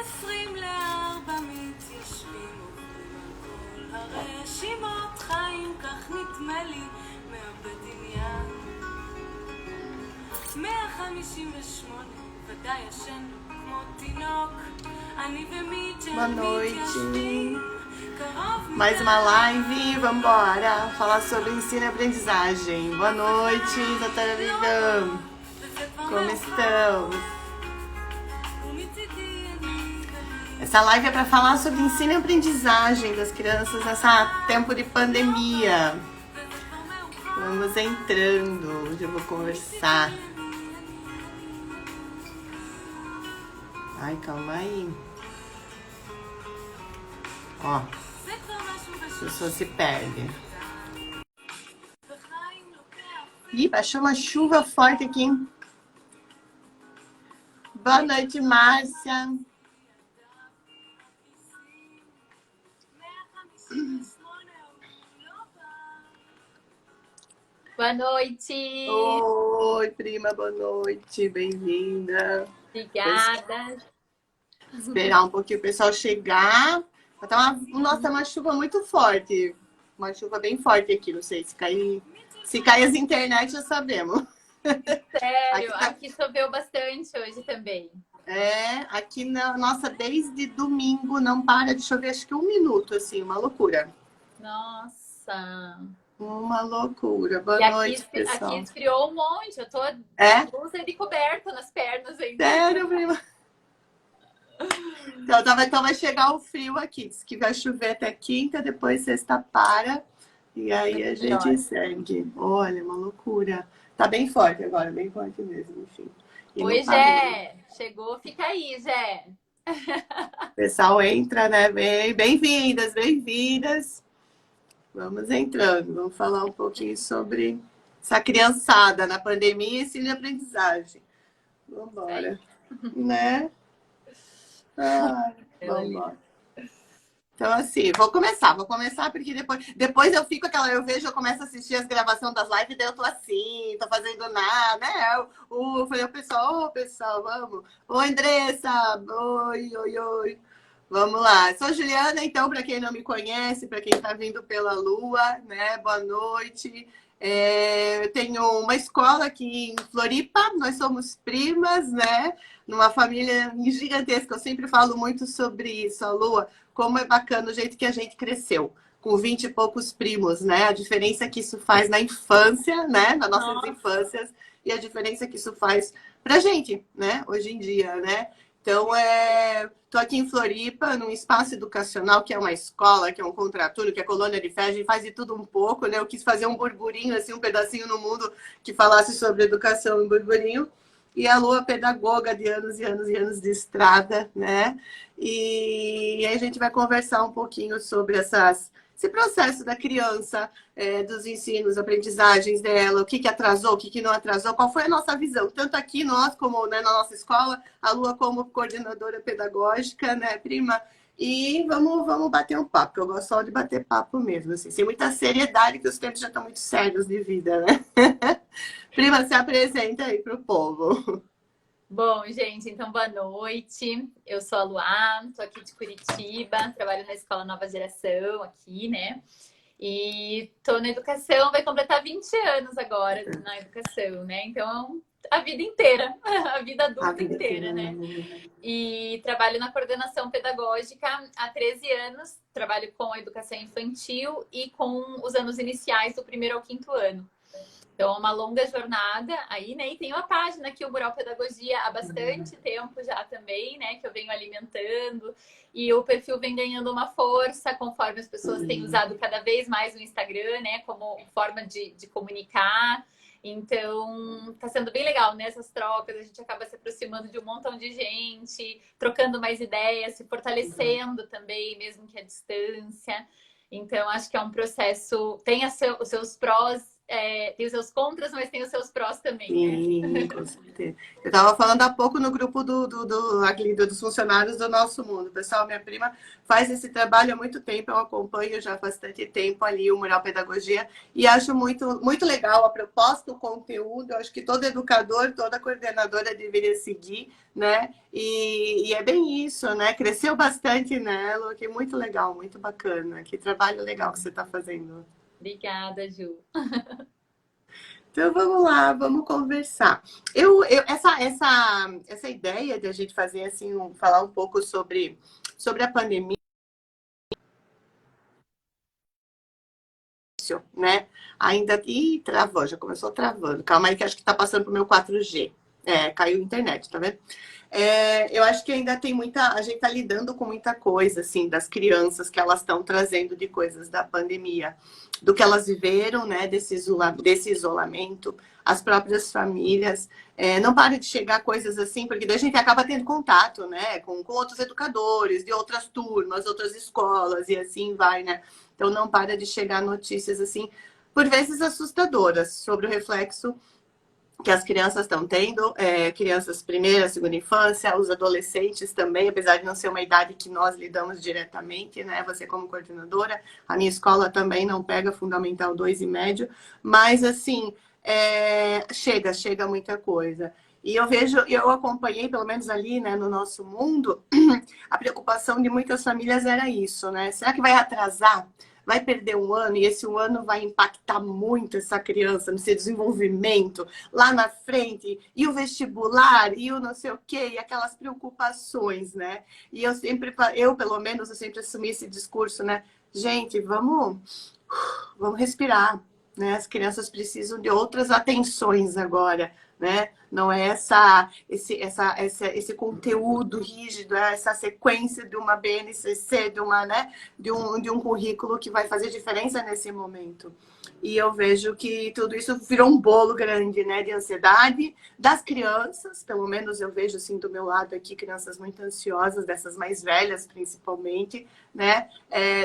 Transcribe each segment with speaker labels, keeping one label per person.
Speaker 1: 24 מתיישבים עוברים על כל הרשימות חיים, כך נדמה לי מהבדמיין. 158 ודאי ישן כמו תינוק, אני ומיטשל מתיישבים.
Speaker 2: Mais uma live, vambora falar sobre ensino e aprendizagem. Boa noite, doutora Vivian. Como estão? Essa live é para falar sobre ensino e aprendizagem das crianças nesse tempo de pandemia. Vamos entrando, hoje eu vou conversar. Ai, calma aí. Ó, as pessoas se perdem. Ih, baixou uma chuva forte aqui. Boa noite, Márcia.
Speaker 3: Boa noite.
Speaker 2: Oi, prima, boa noite. Bem-vinda.
Speaker 3: Obrigada.
Speaker 2: Esperar um pouquinho o pessoal chegar. Tá nossa, uma chuva muito forte. Uma chuva bem forte aqui, não sei se cair as internet, já sabemos.
Speaker 3: Sério, aqui choveu bastante hoje também.
Speaker 2: É, aqui, nossa, desde domingo não para de chover, acho que 1 minuto, assim, uma loucura.
Speaker 3: Nossa.
Speaker 2: Uma loucura. Boa noite, pessoal.
Speaker 3: Aqui esfriou um monte, eu tô blusa de coberta nas pernas ainda.
Speaker 2: Sério, prima? Então vai chegar o frio aqui, diz que vai chover até quinta, depois sexta para, e aí a gente segue. Olha, uma loucura. Tá bem forte agora, bem forte mesmo, enfim.
Speaker 3: Oi, Jé. Chegou, fica aí, Jé.
Speaker 2: O pessoal entra, né? Bem-vindas, bem-vindas. Vamos entrando, vamos falar um pouquinho sobre essa criançada na pandemia e ensino e aprendizagem. Vamos embora, né? Vamos embora. Então, assim, vou começar porque depois eu vejo, eu começo a assistir as gravações das lives, daí eu tô assim, tô fazendo nada, né? Eu falei, pessoal, vamos. Oi, Andressa, oi. Vamos lá. Sou Juliana, então, para quem não me conhece, para quem está vindo pela Lua, né? Boa noite. Eu tenho uma escola aqui em Floripa, nós somos primas, né? Numa família gigantesca. Eu sempre falo muito sobre isso, a Lua, como é bacana o jeito que a gente cresceu, com 20 e poucos primos, né? A diferença que isso faz na infância, né? Nas nossas infâncias, e a diferença que isso faz pra gente, né? Hoje em dia, né? Então, estou aqui em Floripa, num espaço educacional, que é uma escola, que é um contraturno, que é colônia de fé, a gente faz de tudo um pouco, né? Eu quis fazer um burburinho, assim, um pedacinho no mundo que falasse sobre educação em burburinho. E a Lua, pedagoga de anos e anos e anos de estrada, né? E aí a gente vai conversar um pouquinho sobre esse processo da criança, dos ensinos, aprendizagens dela, o que atrasou, o que não atrasou, qual foi a nossa visão, tanto aqui nós, como né, na nossa escola, a Lua como coordenadora pedagógica, né, prima? E vamos bater um papo, que eu gosto só de bater papo mesmo, assim, sem muita seriedade, que os tempos já estão muito sérios de vida, né? Prima, se apresenta aí para o povo.
Speaker 3: Bom, gente, então boa noite. Eu sou a Luá, tô aqui de Curitiba, trabalho na Escola Nova Geração aqui, né? E tô na educação, vai completar 20 anos agora na educação, né? Então, a vida inteira, a vida adulta inteira, né? E trabalho na coordenação pedagógica há 13 anos, trabalho com a educação infantil e com os anos iniciais do 1º ao 5º ano. Então, é uma longa jornada aí, né? E tem uma página aqui, o Mural Pedagogia, há bastante tempo já também, né? Que eu venho alimentando. E o perfil vem ganhando uma força conforme as pessoas têm usado cada vez mais o Instagram, né? Como forma de comunicar. Então, tá sendo bem legal, né? Essas trocas, a gente acaba se aproximando de um montão de gente, trocando mais ideias, se fortalecendo também, mesmo que à distância. Então, acho que é um processo, tem os seus prós tem os seus contras, mas tem os seus prós também, né?
Speaker 2: Sim, com certeza. Eu estava falando há pouco no grupo dos funcionários do Nosso Mundo. Pessoal, minha prima faz esse trabalho há muito tempo, eu acompanho já há bastante tempo ali o Mural Pedagogia e acho muito, muito legal a proposta, o conteúdo. Eu acho que todo educador, toda coordenadora deveria seguir, né? E é bem isso, né? Cresceu bastante nela, que muito legal, muito bacana. Que trabalho legal que você está fazendo.
Speaker 3: Obrigada, Ju.
Speaker 2: Então vamos lá, vamos conversar. Essa ideia de a gente fazer assim, falar um pouco sobre a pandemia, né? Ainda. Ih, travou, já começou travando. Calma aí, que acho que está passando para o meu 4G. Caiu a internet, tá vendo? Eu acho que ainda tem muita. A gente está lidando com muita coisa, assim, das crianças que elas estão trazendo de coisas da pandemia, do que elas viveram, né, desse isolamento, as próprias famílias. Não para de chegar coisas assim, porque daí a gente acaba tendo contato, né, com outros educadores, de outras turmas, outras escolas, e assim vai, né? Então não para de chegar notícias assim, por vezes assustadoras, sobre o reflexo que as crianças estão tendo, crianças primeira, segunda infância, os adolescentes também, apesar de não ser uma idade que nós lidamos diretamente, né? Você como coordenadora, a minha escola também não pega Fundamental 2 e médio, mas assim, chega muita coisa. E eu acompanhei, pelo menos ali, né, no Nosso Mundo, a preocupação de muitas famílias era isso, né? Será que vai atrasar? Vai perder um ano e esse um ano vai impactar muito essa criança no seu desenvolvimento lá na frente, e o vestibular, e o não sei o quê, e aquelas preocupações, né? E eu pelo menos, eu sempre assumi esse discurso, né? Gente, vamos respirar, né? As crianças precisam de outras atenções agora, né? Não é esse conteúdo rígido, essa sequência de uma BNCC, né? de um currículo que vai fazer diferença nesse momento. E eu vejo que tudo isso virou um bolo grande, né? De ansiedade das crianças, pelo menos eu vejo assim do meu lado aqui, crianças muito ansiosas, dessas mais velhas principalmente, né?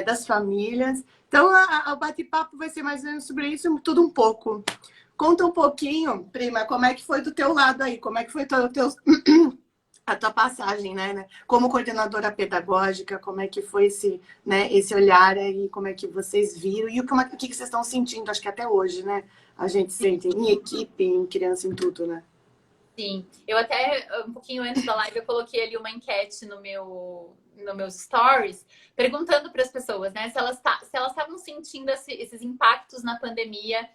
Speaker 2: Das famílias. Então, o bate-papo vai ser mais ou menos sobre isso, tudo um pouco. Conta um pouquinho, prima, como é que foi do teu lado aí? Como é que foi a tua passagem, né? Como coordenadora pedagógica, como é que foi esse olhar aí? Como é que vocês viram? E o que vocês estão sentindo? Acho que até hoje, né? A gente sente em equipe, em criança, em tudo, né?
Speaker 3: Sim, eu até, um pouquinho antes da live, eu coloquei ali uma enquete no meus stories, perguntando para as pessoas, né, se elas estavam sentindo esses impactos na pandemia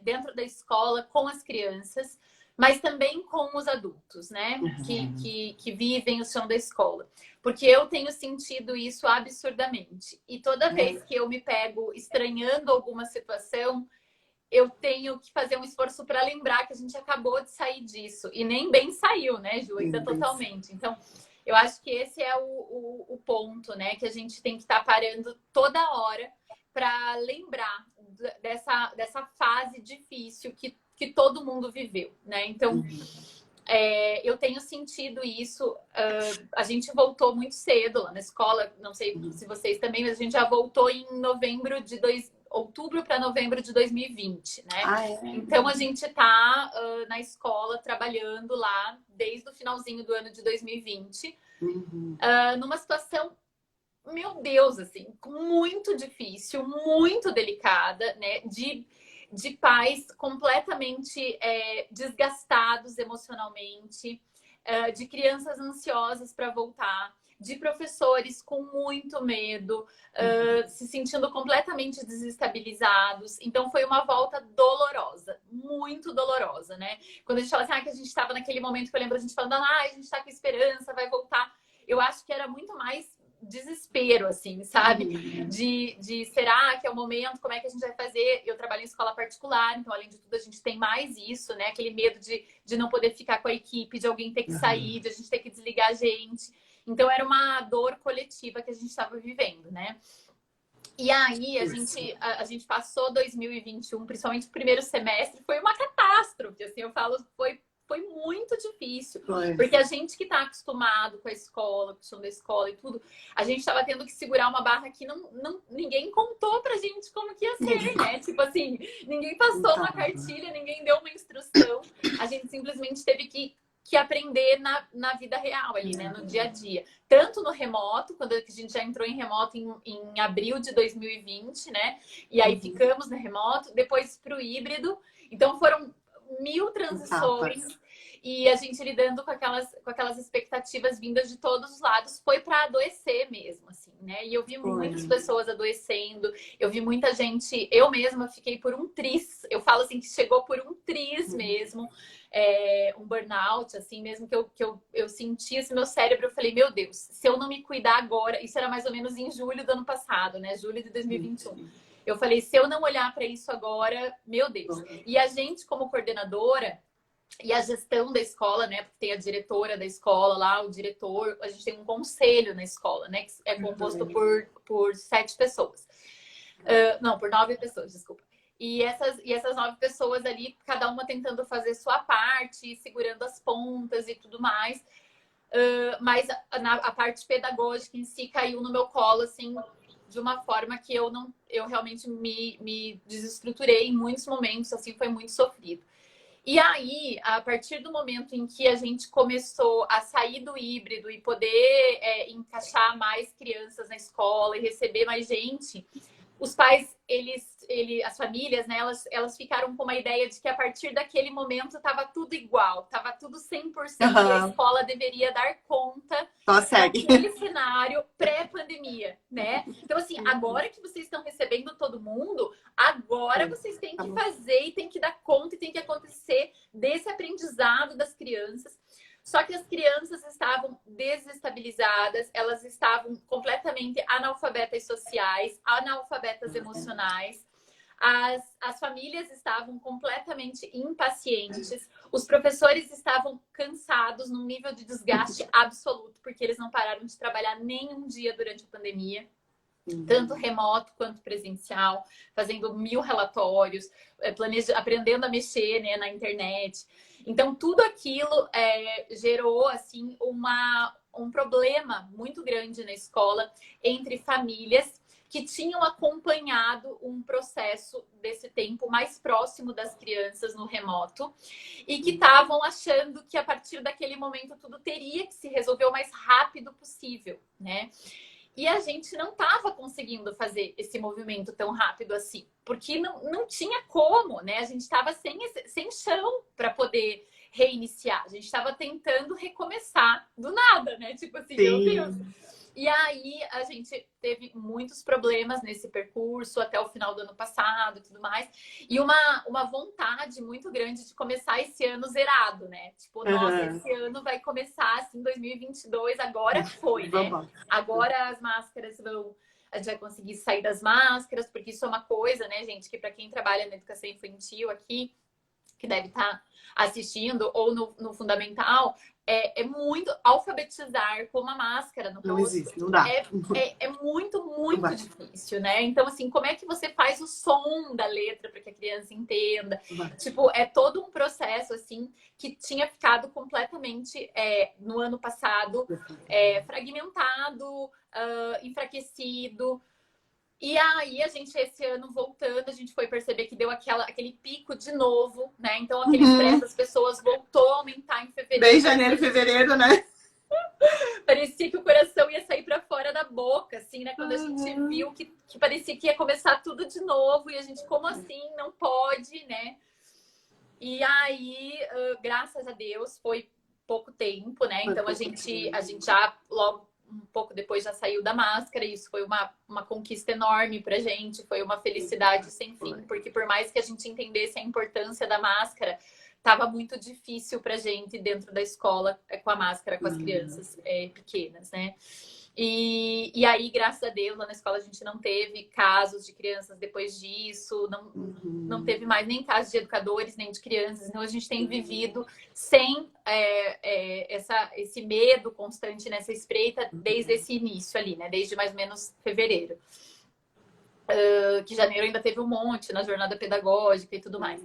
Speaker 3: dentro da escola, com as crianças, mas também com os adultos, né, que vivem o chão da escola. Porque eu tenho sentido isso absurdamente. E toda vez que eu me pego estranhando alguma situação, eu tenho que fazer um esforço para lembrar que a gente acabou de sair disso. E nem bem saiu, né, Ju? Ainda totalmente. Então, eu acho que esse é o ponto, né? Que a gente tem que estar parando toda hora para lembrar dessa fase difícil que todo mundo viveu, né? Então, eu tenho sentido isso. A gente voltou muito cedo lá na escola. Não sei se vocês também, mas a gente já voltou em outubro para novembro de 2020, né? Então a gente tá na escola trabalhando lá desde o finalzinho do ano de 2020, numa situação, meu Deus, assim, muito difícil, muito delicada, né? De pais completamente desgastados emocionalmente, de crianças ansiosas para voltar, de professores com muito medo, se sentindo completamente desestabilizados. Então, foi uma volta dolorosa, muito dolorosa, né? Quando a gente fala assim, que a gente estava naquele momento que eu lembro a gente falando, a gente está com esperança, vai voltar. Eu acho que era muito mais desespero, assim, sabe? De será que é o momento? Como é que a gente vai fazer? Eu trabalho em escola particular, então, além de tudo, a gente tem mais isso, né? Aquele medo de não poder ficar com a equipe, de alguém ter que sair, de a gente ter que desligar a gente. Então, era uma dor coletiva que a gente estava vivendo, né? E aí, a gente passou 2021, principalmente o primeiro semestre, foi uma catástrofe, assim, eu falo, foi foi muito difícil.
Speaker 2: Foi.
Speaker 3: Porque a gente que tá acostumado com a escola, com o som da escola e tudo, a gente tava tendo que segurar uma barra que ninguém contou pra gente como que ia ser, né? Tipo assim, ninguém passou uma cartilha, ninguém deu uma instrução. A gente simplesmente teve que aprender na vida real ali, né? No dia a dia. Tanto no remoto, quando a gente já entrou em remoto em abril de 2020, né? E aí ficamos no remoto, depois pro híbrido. Então foram 1000 transições e a gente lidando com aquelas expectativas vindas de todos os lados. Foi para adoecer mesmo, assim, né? E eu vi muitas pessoas adoecendo, eu vi muita gente, eu mesma fiquei por um tris, eu falo assim que chegou por um tris mesmo, um burnout, assim, mesmo que eu senti esse meu cérebro, eu falei, meu Deus, se eu não me cuidar agora, isso era mais ou menos em julho do ano passado, né? Julho de 2021. Eu falei, se eu não olhar para isso agora, meu Deus. E a gente, como coordenadora, e a gestão da escola, né? Porque tem a diretora da escola lá, o diretor, a gente tem um conselho na escola, né? Que é composto por 7 pessoas. Não, por 9 pessoas, desculpa. E essas 9 pessoas ali, cada uma tentando fazer sua parte, segurando as pontas e tudo mais. Mas a parte pedagógica em si caiu no meu colo, assim, de uma forma que eu realmente me desestruturei em muitos momentos, assim, foi muito sofrido. E aí, a partir do momento em que a gente começou a sair do híbrido e poder encaixar mais crianças na escola e receber mais gente, os pais, as famílias, né, elas ficaram com uma ideia de que a partir daquele momento estava tudo igual, estava tudo 100%, e a escola deveria dar conta daquele cenário pré-pandemia, né? Então, assim, agora que vocês estão recebendo todo mundo, agora vocês têm que fazer e têm que dar conta e tem que acontecer desse aprendizado das crianças. Só que as crianças estavam desestabilizadas, elas estavam completamente analfabetas sociais, analfabetas emocionais. As famílias estavam completamente impacientes, os professores estavam cansados num nível de desgaste absoluto, porque eles não pararam de trabalhar nem um dia durante a pandemia. Tanto remoto quanto presencial, fazendo 1000 relatórios, aprendendo a mexer, né, na internet. Então, tudo aquilo gerou, assim, um problema muito grande na escola entre famílias que tinham acompanhado um processo desse tempo mais próximo das crianças no remoto e que estavam achando que a partir daquele momento tudo teria que se resolver o mais rápido possível, né? E a gente não estava conseguindo fazer esse movimento tão rápido assim, porque não tinha como, né? A gente estava sem chão para poder reiniciar. A gente estava tentando recomeçar do nada, né? Tipo assim, meu Deus. E aí a gente teve muitos problemas nesse percurso até o final do ano passado e tudo mais. E uma vontade muito grande de começar esse ano zerado, né? Tipo, nossa, esse ano vai começar assim, 2022, agora foi, né? Agora as máscaras a gente vai conseguir sair das máscaras, porque isso é uma coisa, né, gente, que para quem trabalha na educação infantil aqui, que deve estar assistindo, ou no fundamental, é muito alfabetizar com uma máscara no rosto.
Speaker 2: Não existe, não dá.
Speaker 3: É muito, muito difícil, né? Então, assim, como é que você faz o som da letra para que a criança entenda? Tipo, é todo um processo, assim, que tinha ficado completamente, no ano passado, fragmentado, enfraquecido. E aí, a gente, esse ano, voltando, a gente foi perceber que deu aquele pico de novo, né? Então, aquele estresse das pessoas voltou a aumentar em fevereiro.
Speaker 2: Bem janeiro e fevereiro, né?
Speaker 3: Parecia que o coração ia sair para fora da boca, assim, né? Quando a gente viu que parecia que ia começar tudo de novo. E a gente, como assim? Não pode, né? E aí, graças a Deus, foi pouco tempo, né? Então, a gente já logo um pouco depois já saiu da máscara, e isso foi uma conquista enorme pra gente, foi uma felicidade sem fim, porque por mais que a gente entendesse a importância da máscara, tava muito difícil pra gente dentro da escola com a máscara, com as crianças pequenas, né? E aí, graças a Deus, lá na escola a gente não teve casos de crianças depois disso, não teve mais nem casos de educadores, nem de crianças. Então, a gente tem vivido sem esse medo constante nessa espreita desde esse início ali, né? Desde mais ou menos fevereiro. Que janeiro ainda teve um monte na jornada pedagógica e tudo mais.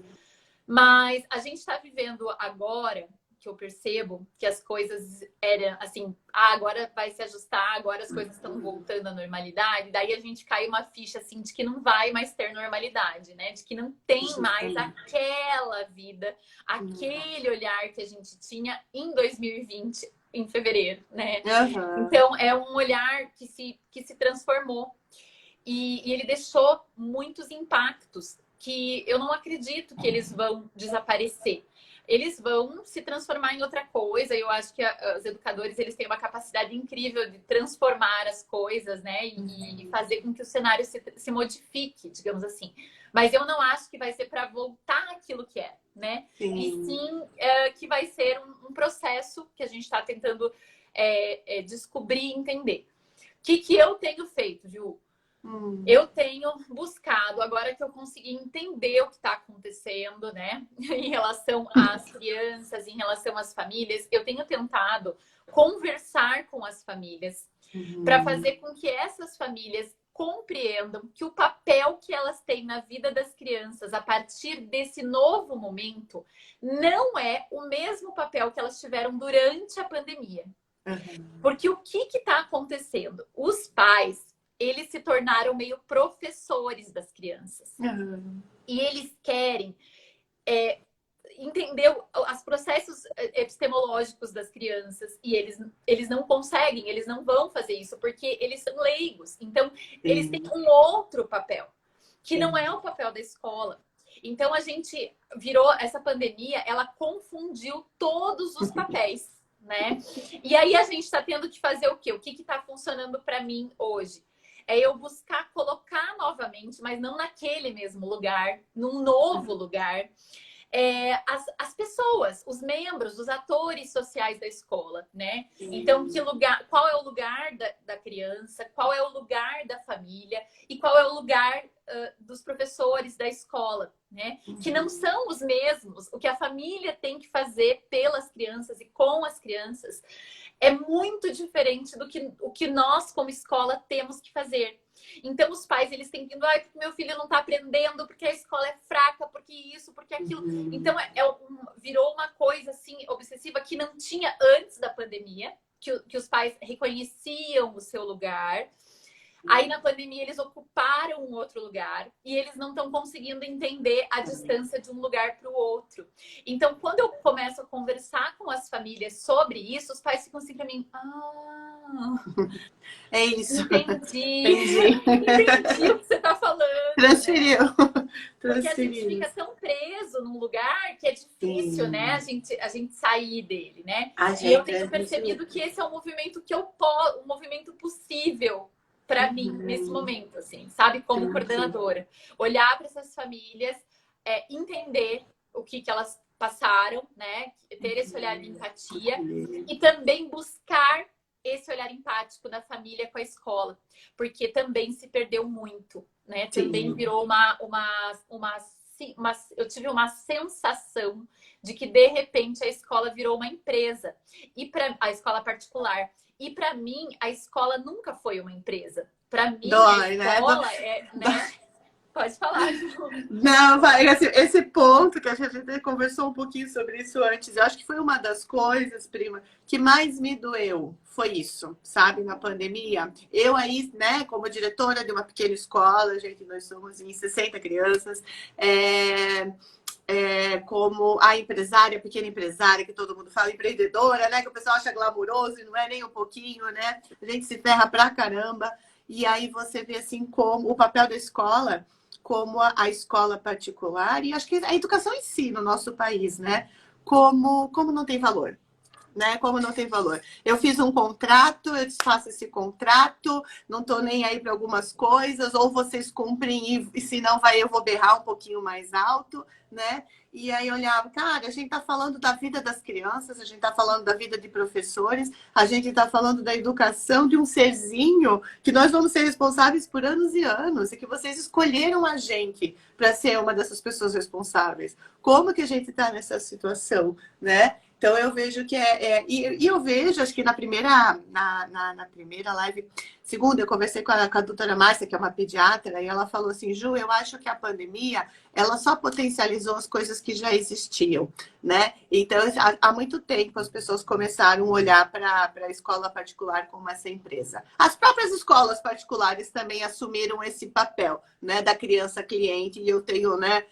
Speaker 3: Mas a gente está vivendo agora, que eu percebo que as coisas eram assim, agora vai se ajustar, agora as coisas estão voltando à normalidade, daí a gente cai uma ficha assim de que não vai mais ter normalidade, né? De que não tem mais aquela vida, aquele olhar que a gente tinha em 2020, em fevereiro, né? Então é um olhar que se transformou e ele deixou muitos impactos que eu não acredito que eles vão desaparecer. Eles vão se transformar em outra coisa. Eu acho que os educadores eles têm uma capacidade incrível de transformar as coisas, né? E fazer com que o cenário se modifique, digamos assim. Mas eu não acho que vai ser para voltar aquilo que é, né? E sim que vai ser um processo que a gente está tentando descobrir e entender. O que eu tenho feito, Ju? Eu tenho buscado, agora que eu consegui entender o que está acontecendo, né? Em relação às crianças, em relação às famílias, eu tenho tentado conversar com as famílias para fazer com que essas famílias compreendam que o papel que elas têm na vida das crianças a partir desse novo momento não é o mesmo papel que elas tiveram durante a pandemia. Porque o que está acontecendo? Os pais eles se tornaram meio professores das crianças. E eles querem entender os processos epistemológicos das crianças. E eles não conseguem, eles não vão fazer isso, porque eles são leigos. Então, eles têm um outro papel, que não é o papel da escola. Então, a gente virou... Essa pandemia, ela confundiu todos os papéis, né? E aí, a gente está tendo que fazer o quê? O que está funcionando para mim hoje? É eu buscar colocar novamente, mas não naquele mesmo lugar, num novo lugar, as pessoas, os membros, os atores sociais da escola, né? Então, qual é o lugar da criança, qual é o lugar da família e qual é o lugar dos professores da escola, né? Que não são os mesmos. O que a família tem que fazer pelas crianças e com as crianças é muito diferente do que o que nós, como escola, temos que fazer. Então, os pais, eles têm vindo, porque meu filho não está aprendendo, porque a escola é fraca, porque isso, porque aquilo. Então, virou uma coisa, assim, obsessiva que não tinha antes da pandemia, que os pais reconheciam o seu lugar. Aí, na pandemia, eles ocuparam um outro lugar e eles não estão conseguindo entender a distância de um lugar para o outro. Então, quando eu começo a conversar com as famílias sobre isso, os pais ficam assim para mim...
Speaker 2: É isso.
Speaker 3: Entendi o que você está falando.
Speaker 2: Transferiu.
Speaker 3: Né? Porque a gente fica tão preso num lugar que é difícil, né? A gente sair dele, né? E eu tenho percebido que esse é um movimento um movimento possível para mim nesse momento, assim, sabe? Como coordenadora. Olhar para essas famílias, entender o que elas passaram, né? Ter esse olhar de empatia e também buscar esse olhar empático da família com a escola, porque também se perdeu muito, né? Também virou eu tive uma sensação de que de repente a escola virou uma empresa e para a escola particular. E para mim a escola nunca foi uma empresa. Para mim a escola né? Pode falar.
Speaker 2: Não, vai. Esse ponto que a gente conversou um pouquinho sobre isso antes, eu acho que foi uma das coisas, prima, que mais me doeu. Foi isso, sabe? Na pandemia. Eu aí, né, como diretora de uma pequena escola, gente, nós somos em 60 crianças, como a empresária, pequena empresária, que todo mundo fala, empreendedora, né? Que o pessoal acha glamuroso e não é nem um pouquinho, né? A gente se ferra pra caramba. E aí você vê assim como o papel da escola, como a escola particular, e acho que a educação em si no nosso país, né? Como não tem valor. Né? Como não tem valor. Eu fiz um contrato, eu desfaço esse contrato, não tô nem aí para algumas coisas, ou vocês cumprem e se não vai eu vou berrar um pouquinho mais alto, né? E aí eu olhava, cara, a gente tá falando da vida das crianças, a gente tá falando da vida de professores, a gente tá falando da educação de um serzinho que nós vamos ser responsáveis por anos e anos, e que vocês escolheram a gente para ser uma dessas pessoas responsáveis. Como que a gente tá nessa situação, né? Então, eu vejo que e eu vejo, acho que na primeira live, Segunda, eu conversei com a doutora Márcia, que é uma pediatra, e ela falou assim, Ju, eu acho que a pandemia, ela só potencializou as coisas que já existiam, né? Então, há muito tempo as pessoas começaram a olhar para a escola particular como essa empresa. As próprias escolas particulares também assumiram esse papel, né, da criança cliente, e eu tenho, né,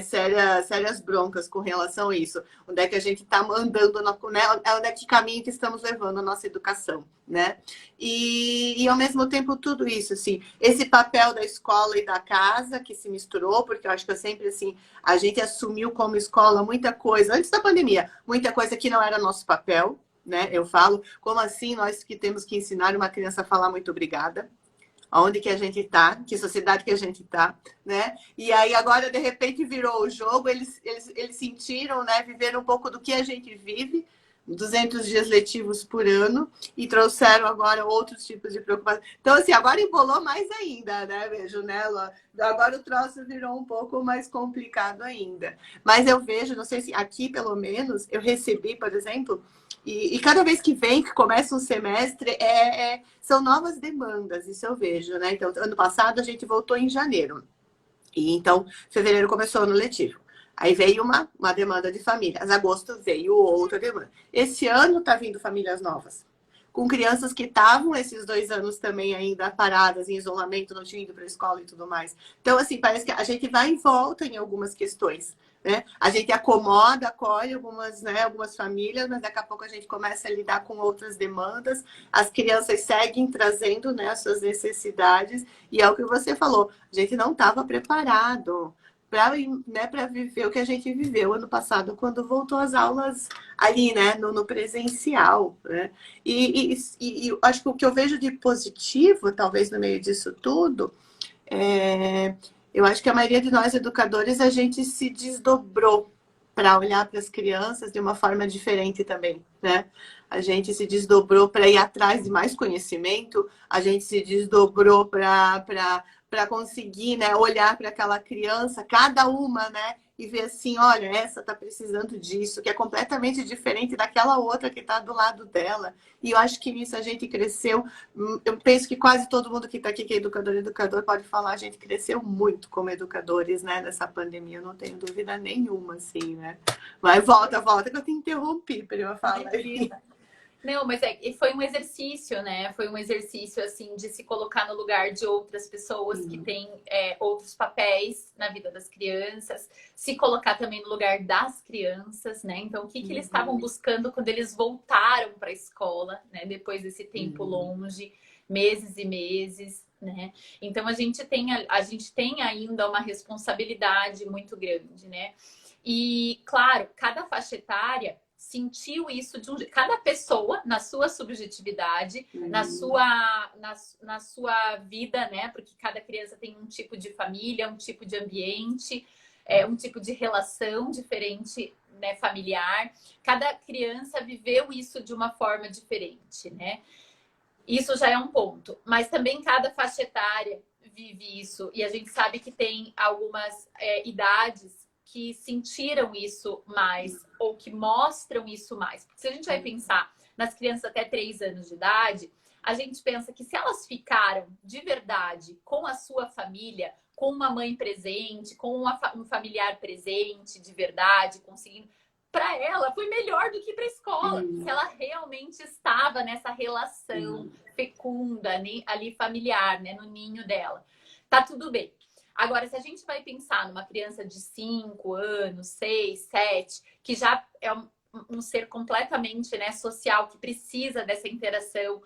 Speaker 2: sérias broncas com relação a isso. Onde é que a gente está andando, né? Onde é que caminho que estamos levando a nossa educação, né? E ao mesmo tempo tudo isso, assim, esse papel da escola e da casa que se misturou, porque eu acho que eu sempre, assim, a gente assumiu como escola muita coisa, antes da pandemia, muita coisa que não era nosso papel, né? Eu falo, como assim nós que temos que ensinar uma criança a falar muito obrigada? Aonde que a gente está, que sociedade que a gente está, né? E aí agora, de repente, virou o jogo, eles sentiram, né? Viveram um pouco do que a gente vive, 200 dias letivos por ano, e trouxeram agora outros tipos de preocupação. Então, assim, agora embolou mais ainda, né? Vejo, né? Agora o troço virou um pouco mais complicado ainda. Mas eu vejo, não sei se aqui, pelo menos, eu recebi, por exemplo, e cada vez que vem, que começa um semestre, são novas demandas, isso eu vejo, né? Então, ano passado a gente voltou em janeiro. E então, fevereiro começou o ano letivo. Aí veio uma demanda de famílias. Agosto veio outra demanda. Esse ano tá vindo famílias novas. Com crianças que estavam esses 2 anos também ainda paradas, em isolamento, não tinham ido para a escola e tudo mais. Então, assim, parece que a gente vai em volta em algumas questões, né? A gente acomoda, acolhe algumas famílias, mas daqui a pouco a gente começa a lidar com outras demandas. As crianças seguem trazendo, né, as suas necessidades. E é o que você falou, a gente não estava preparado para viver o que a gente viveu ano passado, quando voltou às aulas ali, né, no presencial, né? E acho que o que eu vejo de positivo, talvez no meio disso tudo, eu acho que a maioria de nós educadores, a gente se desdobrou para olhar para as crianças de uma forma diferente também, né? A gente se desdobrou para ir atrás de mais conhecimento, a gente se desdobrou para conseguir, né, olhar para aquela criança, cada uma, né, e ver assim, olha, essa está precisando disso, que é completamente diferente daquela outra que está do lado dela. E eu acho que nisso a gente cresceu. Eu penso que quase todo mundo que está aqui, que é educador, pode falar, a gente cresceu muito como educadores, né, nessa pandemia, eu não tenho dúvida nenhuma, assim, né. Mas volta, que eu te interrompi para eu falar.
Speaker 3: Não, mas foi um exercício, né? Foi um exercício, assim, de se colocar no lugar de outras pessoas que têm outros papéis na vida das crianças, se colocar também no lugar das crianças, né? Então, o que eles estavam buscando quando eles voltaram para a escola, né? Depois desse tempo longe, meses e meses, né? Então, a gente tem ainda uma responsabilidade muito grande, né? E, claro, cada faixa etária sentiu isso de um jeito. Cada pessoa, na sua subjetividade, na sua vida, né? Porque cada criança tem um tipo de família, um tipo de ambiente, um tipo de relação diferente, né, familiar. Cada criança viveu isso de uma forma diferente, né? Isso já é um ponto. Mas também cada faixa etária vive isso. E a gente sabe que tem algumas idades que sentiram isso mais ou que mostram isso mais. Porque se a gente vai pensar nas crianças até 3 anos de idade, a gente pensa que se elas ficaram de verdade com a sua família, com uma mãe presente, com um familiar presente de verdade, conseguindo... Para ela foi melhor do que para a escola. Se ela realmente estava nessa relação fecunda ali familiar, né, no ninho dela. Tá tudo bem. Agora, se a gente vai pensar numa criança de 5 anos, 6, 7, que já é um ser completamente, né, social, que precisa dessa interação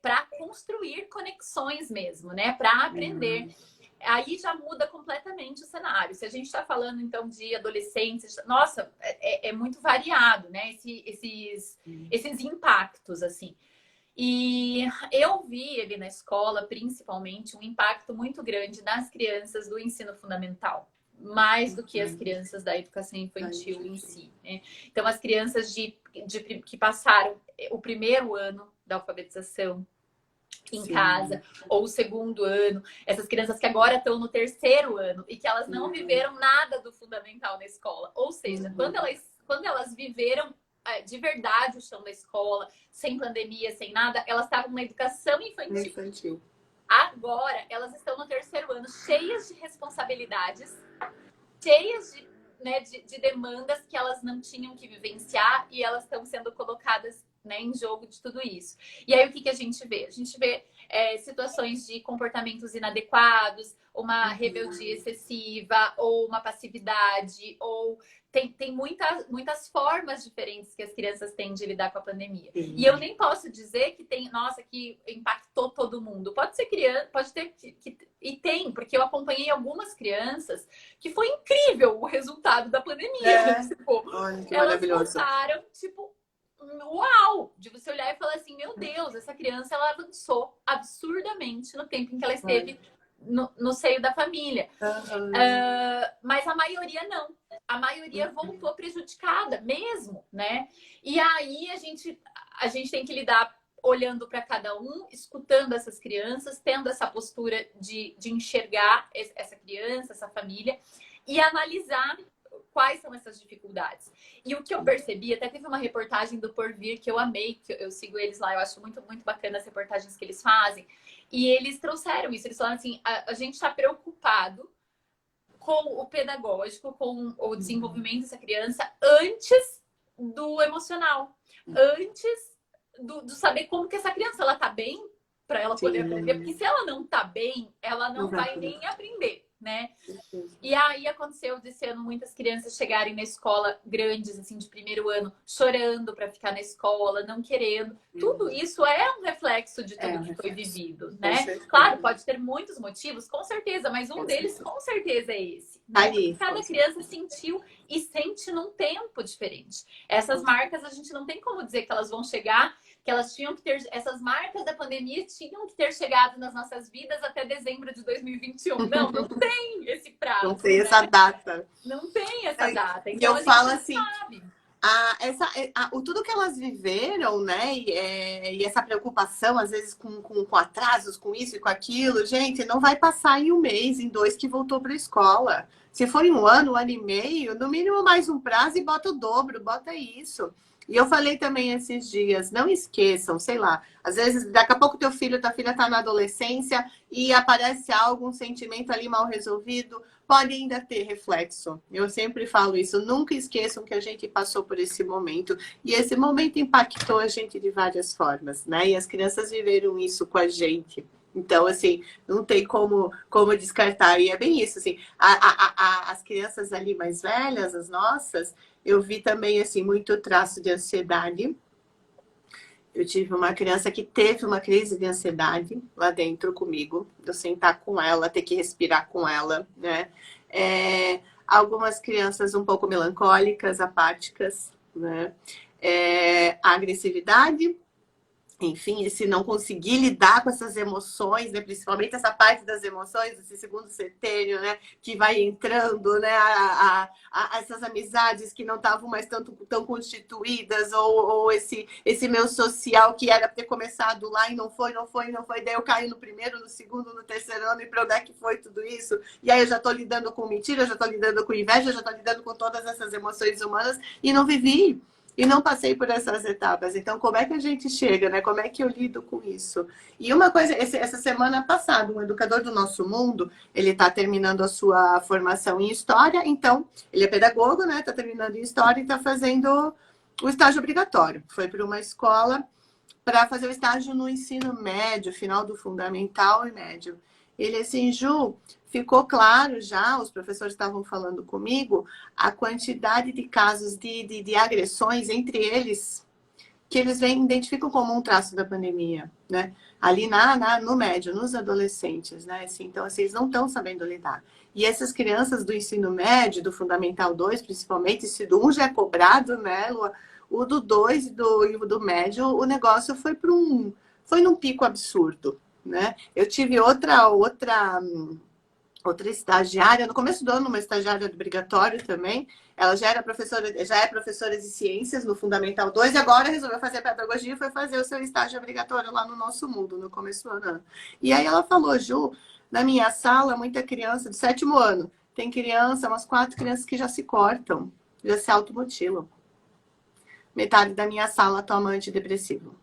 Speaker 3: para construir conexões mesmo, né, para aprender. Aí já muda completamente o cenário. Se a gente está falando, então, de adolescentes, nossa, é muito variado, né, esses impactos, assim. E eu vi ali na escola, principalmente, um impacto muito grande nas crianças do ensino fundamental, mais do que as crianças da educação infantil em si, né? Então, as crianças que passaram o primeiro ano da alfabetização em casa, ou o segundo ano, essas crianças que agora estão no terceiro ano e que elas não viveram nada do fundamental na escola. Ou seja, quando elas viveram de verdade o chão da escola, sem pandemia, sem nada, elas estavam na educação infantil. Agora, elas estão no 3º ano, cheias de responsabilidades, cheias de, né, de demandas que elas não tinham que vivenciar e elas estão sendo colocadas, né, em jogo de tudo isso. E aí, o que a gente vê? A gente vê situações de comportamentos inadequados, uma rebeldia excessiva, ou uma passividade, ou... Tem muitas formas diferentes que as crianças têm de lidar com a pandemia. E eu nem posso dizer que tem, nossa, que impactou todo mundo. Pode ser criança, pode ter e tem, porque eu acompanhei algumas crianças que foi incrível o resultado da pandemia. Tipo,
Speaker 2: olha, que
Speaker 3: elas
Speaker 2: maravilhoso.
Speaker 3: voltaram, tipo, uau! De você olhar e falar assim, meu Deus, essa criança ela avançou absurdamente no tempo em que ela esteve no seio da família. Mas a maioria não. A maioria voltou prejudicada mesmo, né? E aí a gente tem que lidar olhando para cada um, escutando essas crianças, tendo essa postura de enxergar essa criança, essa família e analisar quais são essas dificuldades. E o que eu percebi, até teve uma reportagem do Porvir que eu amei, que eu sigo eles lá, eu acho muito, muito bacana as reportagens que eles fazem. E eles trouxeram isso, eles falaram assim, a gente está preocupado com o pedagógico, com o desenvolvimento dessa criança antes do emocional, antes do saber como que essa criança ela tá bem para ela poder aprender, porque se ela não tá bem, ela não vai nem aprender, né? E aí aconteceu desse ano muitas crianças chegarem na escola grandes, assim, de 1º ano, chorando para ficar na escola, não querendo. Tudo isso é um reflexo de tudo que foi vivido, né? Claro, pode ter muitos motivos, com certeza, mas um deles com certeza é esse. Né? Cada criança sentiu e sente num tempo diferente. Essas marcas, a gente não tem como dizer que elas vão chegar, que elas tinham que ter, essas marcas da pandemia tinham que ter chegado nas nossas vidas até dezembro de 2021. Não tem esse prazo.
Speaker 2: Não tem essa data.
Speaker 3: Não tem essa data.
Speaker 2: E
Speaker 3: então,
Speaker 2: eu falo assim,
Speaker 3: sabe.
Speaker 2: Tudo que elas viveram, né? E essa preocupação, às vezes, com atrasos, com isso e com aquilo, gente, não vai passar em 1 mês, em 2 que voltou para a escola. Se for em 1 ano, 1 ano e meio, no mínimo mais um prazo e bota o dobro, bota isso. E eu falei também esses dias, não esqueçam, sei lá, às vezes, daqui a pouco tua filha tá na adolescência e aparece algum sentimento ali mal resolvido, pode ainda ter reflexo. Eu sempre falo isso, nunca esqueçam que a gente passou por esse momento. E esse momento impactou a gente de várias formas, né? E as crianças viveram isso com a gente. Então, assim, não tem como descartar. E é bem isso, assim, as crianças ali mais velhas, as nossas, eu vi também, assim, muito traço de ansiedade. Eu tive uma criança que teve uma crise de ansiedade lá dentro comigo, de eu sentar com ela, ter que respirar com ela, né? Algumas crianças um pouco melancólicas, apáticas, né? A agressividade, enfim, esse não conseguir lidar com essas emoções, né? Principalmente essa parte das emoções, esse segundo setênio, né? Que vai entrando, né? Essas amizades que não estavam mais tão constituídas, ou esse meu social que era para ter começado lá e não foi, daí eu caí no 1º, no 2º, no 3º ano, e para onde é que foi tudo isso? E aí eu já estou lidando com mentira, eu já estou lidando com inveja, eu já estou lidando com todas essas emoções humanas e não vivi. E não passei por essas etapas. Então, como é que a gente chega, né? Como é que eu lido com isso? E uma coisa, essa semana passada, um educador do Nosso Mundo, ele está terminando a sua formação em História. Então, ele é pedagogo, né? Está terminando em História e está fazendo o estágio obrigatório. Foi para uma escola para fazer o estágio no ensino médio, final do fundamental e médio. Ele assim, Ju, ficou claro já, os professores estavam falando comigo, a quantidade de casos de agressões entre eles, que eles identificam como um traço da pandemia, né? Ali no médio, nos adolescentes, né? Assim, então, assim, eles não estão sabendo lidar. E essas crianças do ensino médio, do Fundamental 2, principalmente, se do 1 já é cobrado, né, Lua? O do 2 e do médio, o negócio foi num pico absurdo, né? Eu tive outra estagiária, no começo do ano, uma estagiária obrigatória também. Ela já é professora de ciências no Fundamental 2 e agora resolveu fazer pedagogia e foi fazer o seu estágio obrigatório lá no Nosso Mundo, no começo do ano. E aí ela falou, Ju, na minha sala, muita criança do 7º ano, tem criança, umas 4 crianças que já se cortam, já se automutilam. Metade da minha sala toma antidepressivo.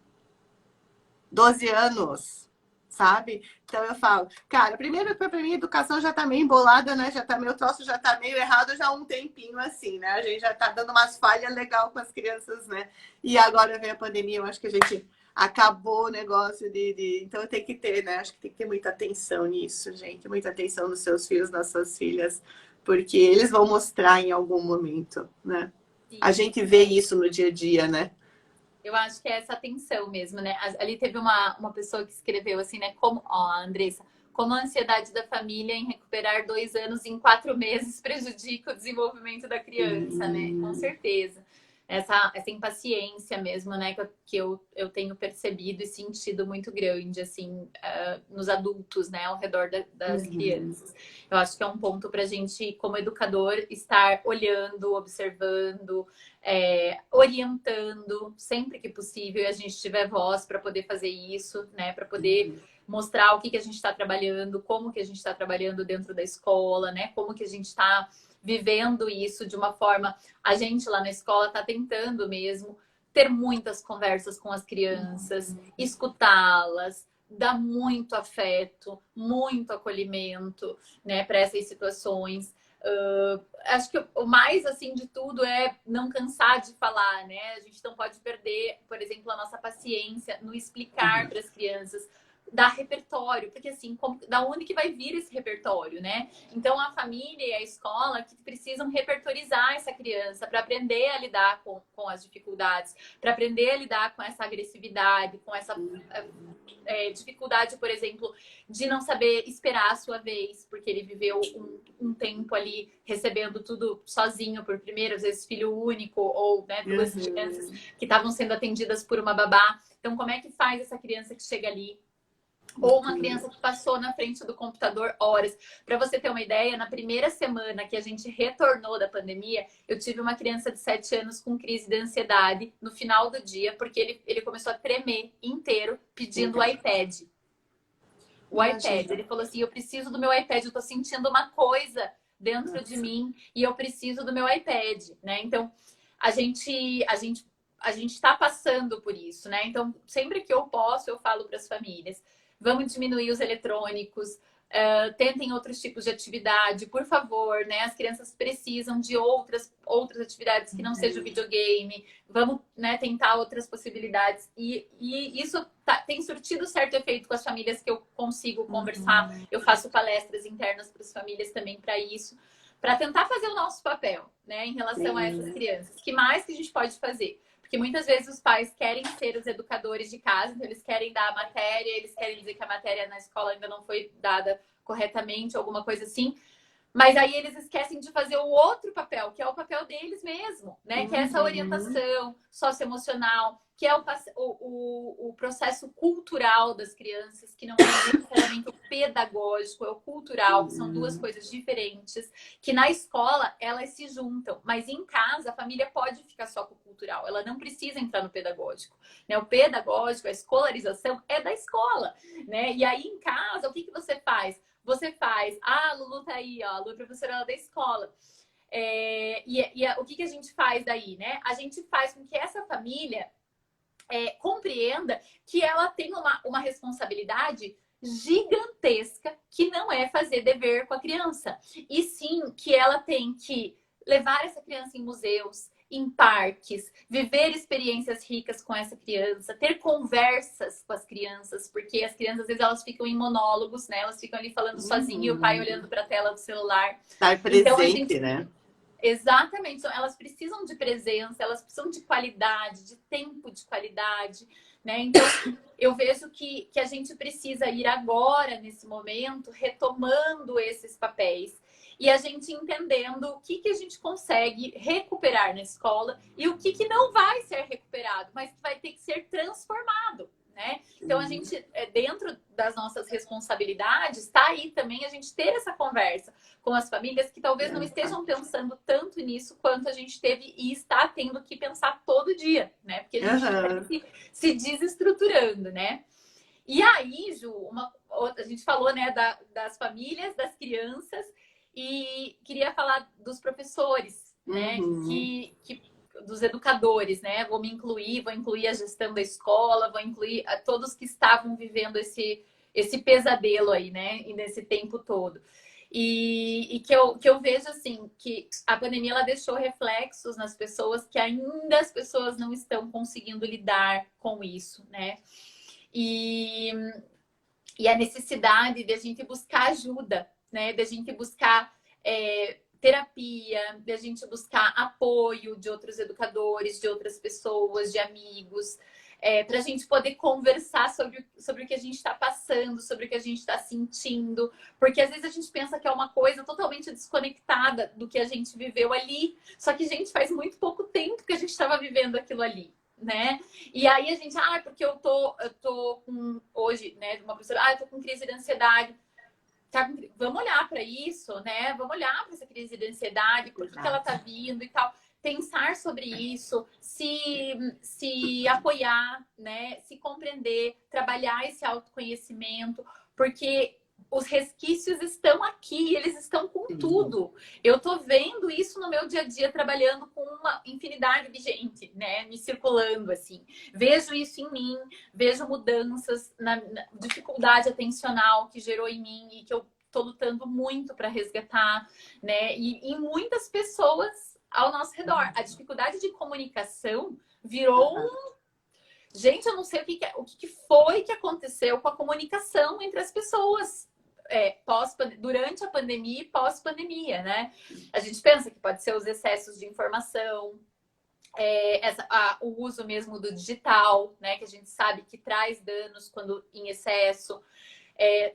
Speaker 2: 12 anos, sabe? Então eu falo, cara, primeiro que pra mim a educação já tá meio embolada, né? Já tá, meu troço já tá meio errado já há um tempinho assim, né? A gente já tá dando umas falhas legal com as crianças, né? E agora vem a pandemia, eu acho que a gente acabou o negócio Então tem que ter, né? Acho que tem que ter muita atenção nisso, gente. Muita atenção nos seus filhos, nas suas filhas, porque eles vão mostrar em algum momento, né? A
Speaker 3: Sim.
Speaker 2: gente vê isso no dia a dia, né?
Speaker 3: Eu acho que é essa atenção mesmo, né? Ali teve uma pessoa que escreveu assim, né? Como, ó, a Andressa, como a ansiedade da família em recuperar 2 anos em 4 meses prejudica o desenvolvimento da criança, né? Com certeza. Essa impaciência mesmo, né? Que eu tenho percebido e sentido muito grande, assim, nos adultos, né? Ao redor das crianças. Eu acho que é um ponto para a gente, como educador, estar olhando, observando, orientando sempre que possível e a gente tiver voz para poder fazer isso, né? Para poder mostrar o que a gente está trabalhando, como que a gente está trabalhando dentro da escola, né? Como que a gente está vivendo isso de uma forma... A gente lá na escola está tentando mesmo ter muitas conversas com as crianças, escutá-las, dar muito afeto, muito acolhimento, né, para essas situações. Acho que o mais assim de tudo é não cansar de falar, né? A gente não pode perder, por exemplo, a nossa paciência no explicar para as crianças, dar repertório, porque assim, da onde que vai vir esse repertório, né? Então a família e a escola que precisam repertorizar essa criança para aprender a lidar com as dificuldades, para aprender a lidar com essa agressividade, com essa dificuldade, por exemplo, de não saber esperar a sua vez, porque ele viveu um tempo ali recebendo tudo sozinho por primeiro, às vezes filho único, ou né, 2 crianças que estavam sendo atendidas por uma babá. Então, como é que faz essa criança que chega ali? Ou uma criança que passou na frente do computador horas. Para você ter uma ideia, na primeira semana que a gente retornou da pandemia, eu tive uma criança de 7 anos com crise de ansiedade no final do dia, porque ele começou a tremer inteiro pedindo o iPad. O iPad. Ele falou assim, eu preciso do meu iPad, eu tô sentindo uma coisa dentro de mim e eu preciso do meu iPad, né? Então, a gente está passando por isso, né? Então, sempre que eu posso, eu falo para as famílias, vamos diminuir os eletrônicos, tentem outros tipos de atividade, por favor, né? As crianças precisam de outras atividades que não seja o videogame. Vamos, né, tentar outras possibilidades. E isso tem surtido certo efeito com as famílias que eu consigo conversar. Eu faço palestras internas para as famílias também para isso, para tentar fazer o nosso papel, né, em relação a essas crianças. O que mais que a gente pode fazer? Porque muitas vezes os pais querem ser os educadores de casa, então eles querem dar a matéria, eles querem dizer que a matéria na escola ainda não foi dada corretamente, alguma coisa assim. Mas aí eles esquecem de fazer o outro papel, que é o papel deles mesmo, né? Que é essa orientação socioemocional, que é o processo cultural das crianças, que não é necessariamente o pedagógico, é o cultural, que são 2 coisas diferentes, que na escola elas se juntam, mas em casa a família pode ficar só com o cultural, ela não precisa entrar no pedagógico, né? O pedagógico, a escolarização é da escola, né? E aí em casa, o que você faz? Você faz, a Lulu tá aí, ó, a Lulu é professora da escola. O que a gente faz daí, né? A gente faz com que essa família compreenda que ela tem uma responsabilidade gigantesca, que não é fazer dever com a criança, e sim que ela tem que levar essa criança em museus, em parques, viver experiências ricas com essa criança, ter conversas com as crianças, porque as crianças, às vezes, elas ficam em monólogos, né? Elas ficam ali falando sozinho e o pai olhando para a tela do celular.
Speaker 2: Estar presente, né?
Speaker 3: Exatamente. Então, elas precisam de presença, elas precisam de qualidade, de tempo de qualidade, né? Então, eu vejo que a gente precisa ir agora, nesse momento, retomando esses papéis. E a gente entendendo o que a gente consegue recuperar na escola e o que não vai ser recuperado, mas que vai ter que ser transformado, né? Então, a gente, dentro das nossas responsabilidades, está aí também a gente ter essa conversa com as famílias que talvez não estejam pensando tanto nisso quanto a gente teve e está tendo que pensar todo dia, né? Porque a gente está se desestruturando, né? E aí, Ju, a gente falou, né, das famílias, das crianças, e queria falar dos professores, né? Que dos educadores, né? Vou me incluir, vou incluir a gestão da escola, vou incluir a todos que estavam vivendo esse pesadelo aí, né? E nesse tempo todo. E que eu vejo, assim, que a pandemia ela deixou reflexos nas pessoas que ainda as pessoas não estão conseguindo lidar com isso, né? E a necessidade de a gente buscar ajuda, né? De a gente buscar terapia, de a gente buscar apoio de outros educadores, de outras pessoas, de amigos, para a gente poder conversar sobre o que a gente está passando, sobre o que a gente está sentindo, porque às vezes a gente pensa que é uma coisa totalmente desconectada do que a gente viveu ali, só que, gente, faz muito pouco tempo que a gente estava vivendo aquilo ali, né? E aí a gente, porque eu tô com, hoje, né, uma professora, eu tô com crise de ansiedade. Vamos olhar para isso, né? Vamos olhar para essa crise de ansiedade, por que ela tá vindo e tal. Pensar sobre isso, se apoiar, né? Se compreender, trabalhar esse autoconhecimento, porque os resquícios estão aqui, eles estão com tudo. Eu tô vendo isso no meu dia a dia, trabalhando com uma infinidade de gente, né? Me circulando, assim. Vejo isso em mim, vejo mudanças na dificuldade atencional que gerou em mim e que eu tô lutando muito para resgatar, né? E em muitas pessoas ao nosso redor. A dificuldade de comunicação virou Gente, eu não sei o que foi que aconteceu com a comunicação entre as pessoas. Durante a pandemia e pós-pandemia, né? A gente pensa que pode ser os excessos de informação, o uso mesmo do digital, né? Que a gente sabe que traz danos quando em excesso.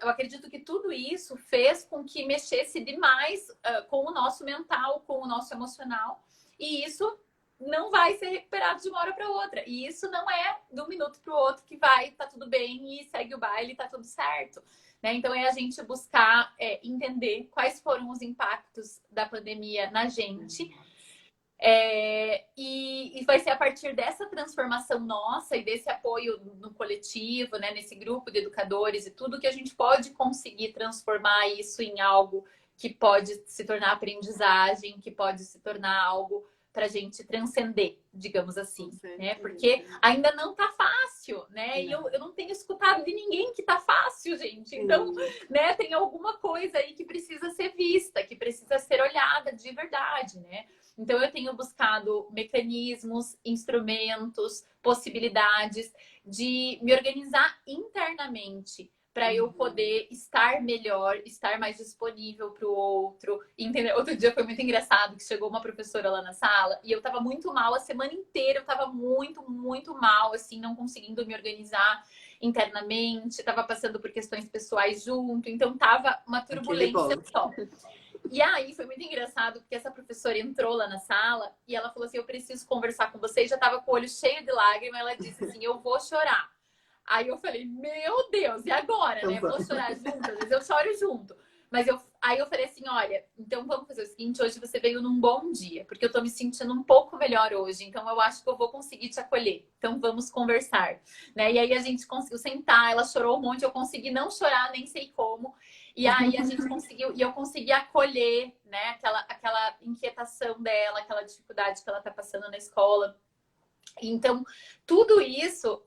Speaker 3: Eu acredito que tudo isso fez com que mexesse demais com o nosso mental, com o nosso emocional. E isso não vai ser recuperado de uma hora para outra. E isso não é de um minuto para o outro que tá tudo bem e segue o baile, tá tudo certo. Né? Então, é a gente buscar entender quais foram os impactos da pandemia na gente. E vai ser a partir dessa transformação nossa e desse apoio no coletivo, né? Nesse grupo de educadores e tudo, que a gente pode conseguir transformar isso em algo que pode se tornar aprendizagem, que pode se tornar algo para a gente transcender, digamos assim, né? Porque ainda não tá fácil, né? E eu não tenho escutado de ninguém que tá fácil, gente. Então, né, tem alguma coisa aí que precisa ser vista, que precisa ser olhada de verdade, né? Então, eu tenho buscado mecanismos, instrumentos, possibilidades de me organizar internamente para eu poder estar melhor, estar mais disponível para o outro. Entendeu? Outro dia foi muito engraçado que chegou uma professora lá na sala e eu estava muito mal a semana inteira, eu estava muito, muito mal, assim, não conseguindo me organizar internamente, estava passando por questões pessoais junto, então tava uma turbulência só. E aí foi muito engraçado, porque essa professora entrou lá na sala e ela falou assim, eu preciso conversar com você, e já tava com o olho cheio de lágrimas, ela disse assim, eu vou chorar. Aí eu falei, meu Deus, e agora, né? Vou chorar junto, às vezes eu choro junto. Mas aí eu falei assim, olha, então vamos fazer o seguinte, hoje você veio num bom dia, porque eu tô me sentindo um pouco melhor hoje, então eu acho que eu vou conseguir te acolher. Então vamos conversar, né? E aí a gente conseguiu sentar, ela chorou um monte, eu consegui não chorar, nem sei como. E aí a gente conseguiu, e eu consegui acolher, né, aquela inquietação dela, aquela dificuldade que ela tá passando na escola. Então, tudo isso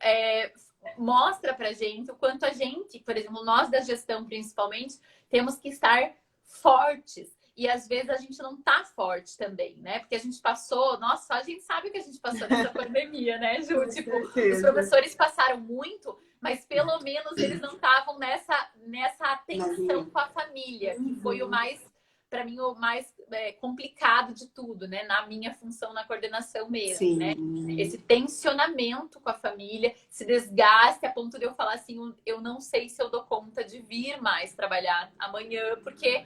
Speaker 3: mostra pra gente o quanto a gente, por exemplo, nós da gestão principalmente, temos que estar fortes. E às vezes a gente não tá forte também, né? Porque a gente passou, nossa, a gente sabe que a gente passou nessa pandemia, né, Ju? Tipo, os professores passaram muito, mas pelo menos eles não estavam nessa atenção com a família, que foi o mais, para mim, o mais complicado de tudo, né? Na minha função na coordenação mesmo, né? Esse tensionamento com a família, esse desgaste a ponto de eu falar assim, eu não sei se eu dou conta de vir mais trabalhar amanhã, porque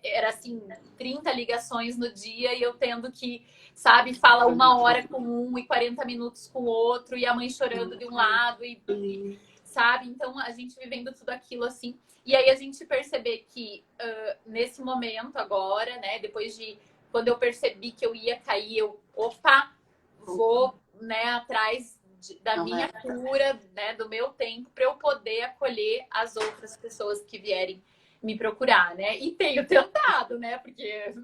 Speaker 3: era assim, 30 ligações no dia e eu tendo que, sabe, fala 1 hora com um e 40 minutos com o outro, e a mãe chorando de um lado, e sabe? Então, a gente vivendo tudo aquilo assim. E aí a gente perceber que nesse momento agora, né, depois de quando eu percebi que eu ia cair, vou, né, atrás da minha cura, né, do meu tempo, para eu poder acolher as outras pessoas que vierem me procurar, né? E tenho tentado, né? Porque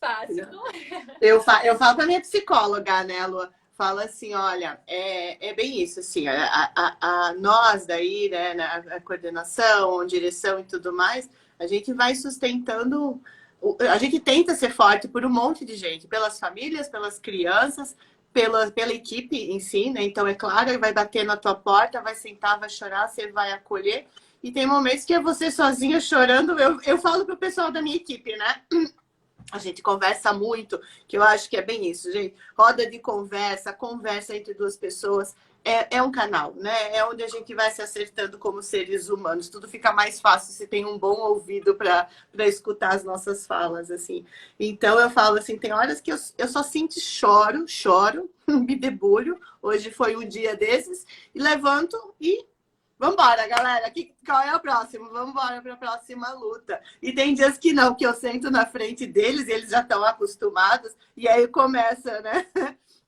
Speaker 3: Fácil, não é?
Speaker 2: Eu falo pra minha psicóloga, né, Lu? Falo assim, olha, é bem isso, assim, nós daí, né, na coordenação, direção e tudo mais, a gente vai sustentando, a gente tenta ser forte por um monte de gente, pelas famílias, pelas crianças, pela equipe em si, né? Então, é claro, ele vai bater na tua porta, vai sentar, vai chorar, você vai acolher. E tem momentos que é você sozinha chorando. Eu falo pro pessoal da minha equipe, né? A gente conversa muito, que eu acho que é bem isso, gente. Roda de conversa, conversa entre duas pessoas. É um canal, né? É onde a gente vai se acertando como seres humanos. Tudo fica mais fácil se tem um bom ouvido para escutar as nossas falas, assim. Então, eu falo assim, tem horas que eu só sinto choro, me debulho. Hoje foi um dia desses. E levanto e vambora, galera. Qual é o próximo? Vambora para a próxima luta. E tem dias que não, que eu sento na frente deles e eles já estão acostumados. E aí começa, né?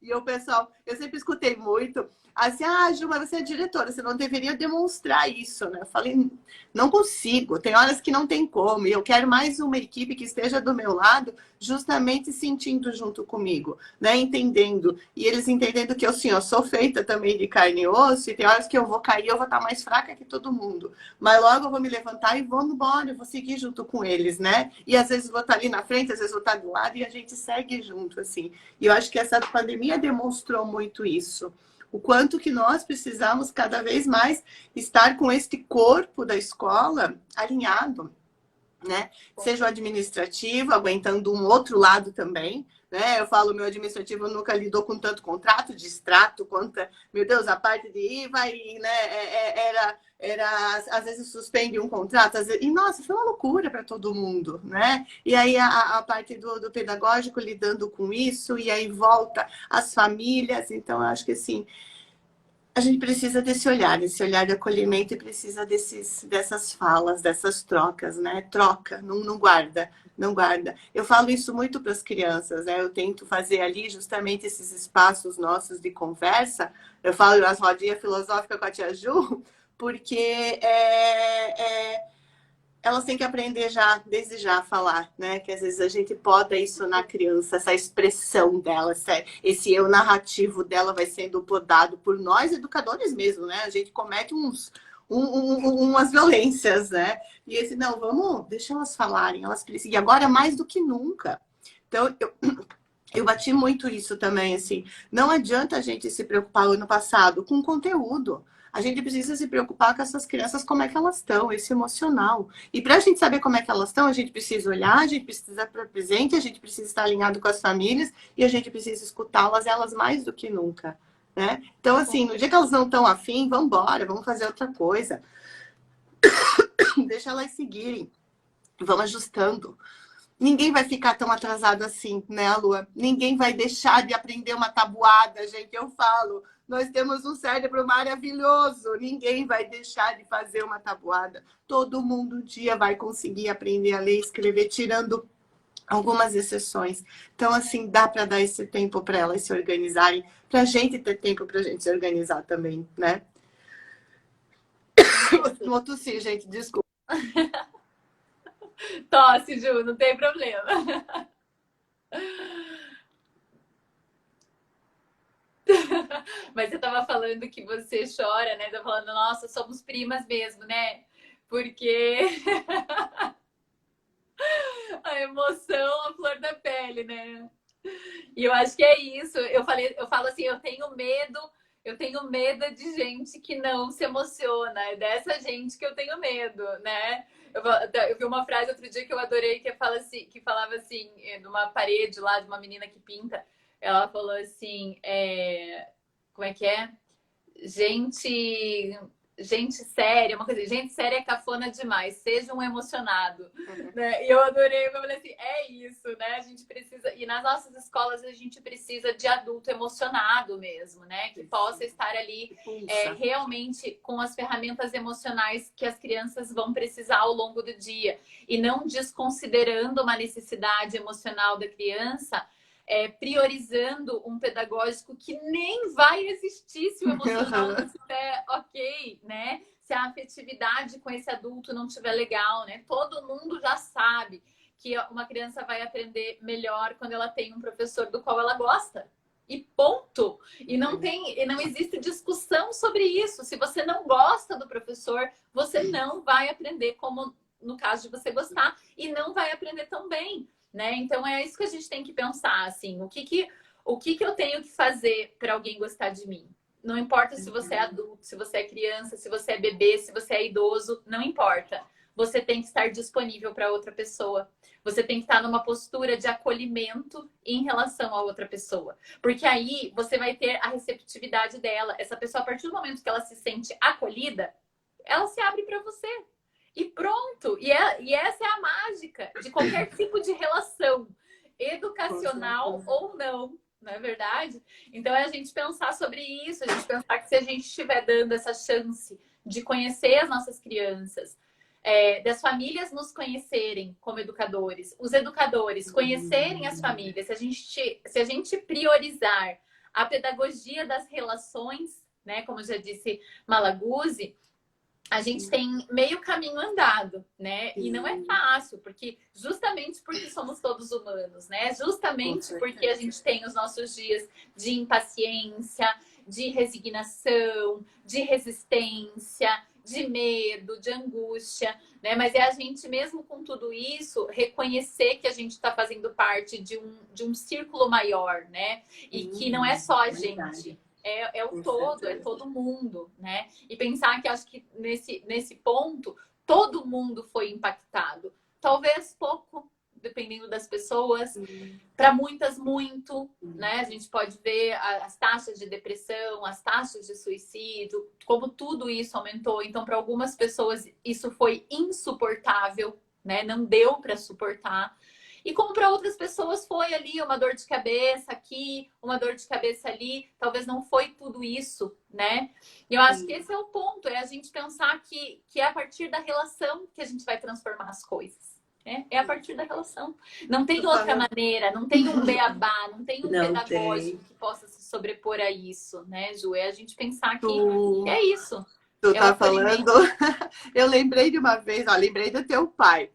Speaker 2: E o pessoal, eu sempre escutei muito assim, Ju, mas você é diretora, você não deveria demonstrar isso, né? Eu falei, não consigo, tem horas que não tem como. E eu quero mais uma equipe que esteja do meu lado, justamente sentindo junto comigo, né? Entendendo. E eles entendendo que eu sou feita também de carne e osso, e tem horas que eu vou cair, eu vou estar mais fraca que todo mundo. Mas logo eu vou me levantar e vou embora, eu vou seguir junto com eles, né? E às vezes vou estar ali na frente, às vezes vou estar do lado, e a gente segue junto, assim. E eu acho que essa pandemia demonstrou muito isso. O quanto que nós precisamos cada vez mais estar com este corpo da escola alinhado, né? Seja o administrativo, aguentando um outro lado também, né? Eu falo, meu administrativo nunca lidou com tanto contrato de extrato, quanto, meu Deus, a parte de IVA, e, né, às vezes suspende um contrato, e nossa, foi uma loucura para todo mundo, né? E aí a parte do pedagógico lidando com isso, e aí volta as famílias, então eu acho que assim, a gente precisa desse olhar de acolhimento, e precisa dessas falas, dessas trocas, né? Troca, não guarda, não guarda. Eu falo isso muito para as crianças, né? Eu tento fazer ali justamente esses espaços nossos de conversa. Eu falo as rodinhas filosóficas com a tia Ju, porque elas têm que aprender desde já a falar, né? Que às vezes a gente poda isso na criança, essa expressão dela, esse eu narrativo dela vai sendo podado por nós, educadores mesmo, né? A gente comete umas violências, né? E não, deixa elas falarem, elas precisam. E agora mais do que nunca. Então, eu bati muito isso também, assim. Não adianta a gente se preocupar ano passado com conteúdo. A gente precisa se preocupar com essas crianças, como é que elas estão, esse emocional. E para a gente saber como é que elas estão, a gente precisa olhar, a gente precisa estar presente, a gente precisa estar alinhado com as famílias e a gente precisa escutá-las, elas mais do que nunca, né? Então, assim, no dia que elas não estão afim, vamos embora, vamos fazer outra coisa. Deixa elas seguirem. Vamos ajustando. Ninguém vai ficar tão atrasado assim, né, Lua? Ninguém vai deixar de aprender uma tabuada, gente. Eu falo, nós temos um cérebro maravilhoso. Ninguém vai deixar de fazer uma tabuada. Todo mundo um dia vai conseguir aprender a ler e escrever, tirando algumas exceções. Então, assim, dá para dar esse tempo para elas se organizarem, para a gente ter tempo para a gente se organizar também, né? Vou tossir, gente, desculpa.
Speaker 3: Tosse, Ju, não tem problema. Mas você tava falando que você chora, né? Tá falando, nossa, somos primas mesmo, né? Porque a emoção, a flor da pele, né? E eu acho que é isso. Eu falo assim, eu tenho medo de gente que não se emociona. É dessa gente que eu tenho medo, né? Eu vi uma frase outro dia que eu adorei, que falava assim, numa parede lá de uma menina que pinta. Ela falou assim, como é que é? Gente séria, uma coisa assim, gente séria é cafona demais, seja um emocionado. Né? E eu adorei, eu falei assim, é isso, né? A gente precisa, e nas nossas escolas a gente precisa de adulto emocionado mesmo, né? Que possa estar ali realmente com as ferramentas emocionais que as crianças vão precisar ao longo do dia. E não desconsiderando uma necessidade emocional da criança, priorizando um pedagógico que nem vai existir se o emocional não estiver ok, né? Se a afetividade com esse adulto não estiver legal, né? Todo mundo já sabe que uma criança vai aprender melhor quando ela tem um professor do qual ela gosta. E ponto. E não existe discussão sobre isso. Se você não gosta do professor, você não vai aprender como no caso de você gostar, e não vai aprender tão bem, né? Então é isso que a gente tem que pensar, assim, o que eu tenho que fazer para alguém gostar de mim? Não importa se você é adulto, se você é criança, se você é bebê, se você é idoso, não importa. Você tem que estar disponível para outra pessoa. Você tem que estar numa postura de acolhimento em relação a outra pessoa. Porque aí você vai ter a receptividade dela. Essa pessoa, a partir do momento que ela se sente acolhida, ela se abre para você. E pronto! E essa é a mágica de qualquer tipo de relação, educacional ou não é verdade? Então é a gente pensar sobre isso, a gente pensar que se a gente estiver dando essa chance de conhecer as nossas crianças, das famílias nos conhecerem como educadores, os educadores conhecerem as famílias, se a gente priorizar a pedagogia das relações, né, como já disse Malaguzzi, a gente tem meio caminho andado, né? E não é fácil, justamente porque somos todos humanos, né? Justamente porque a gente tem os nossos dias de impaciência, de resignação, de resistência, de medo, de angústia, né? Mas é a gente mesmo com tudo isso reconhecer que a gente está fazendo parte de um círculo maior, né? E que não é só a gente. É o todo, é todo mundo, né? E pensar que acho que nesse ponto todo mundo foi impactado. Talvez pouco, dependendo das pessoas. Para muitas, muito, né? A gente pode ver as taxas de depressão, as taxas de suicídio, como tudo isso aumentou. Então, para algumas pessoas, isso foi insuportável, né? Não deu para suportar. E como para outras pessoas foi ali uma dor de cabeça aqui, uma dor de cabeça ali, talvez não foi tudo isso, né? E eu acho que esse é o ponto, é a gente pensar que é a partir da relação que a gente vai transformar as coisas. É a partir da relação. Não tem outra maneira, não tem um beabá, não tem um pedagógico que possa se sobrepor a isso, né, Ju? É a gente pensar que é isso.
Speaker 2: Tu tá falando... Eu lembrei de uma vez, lembrei do teu pai.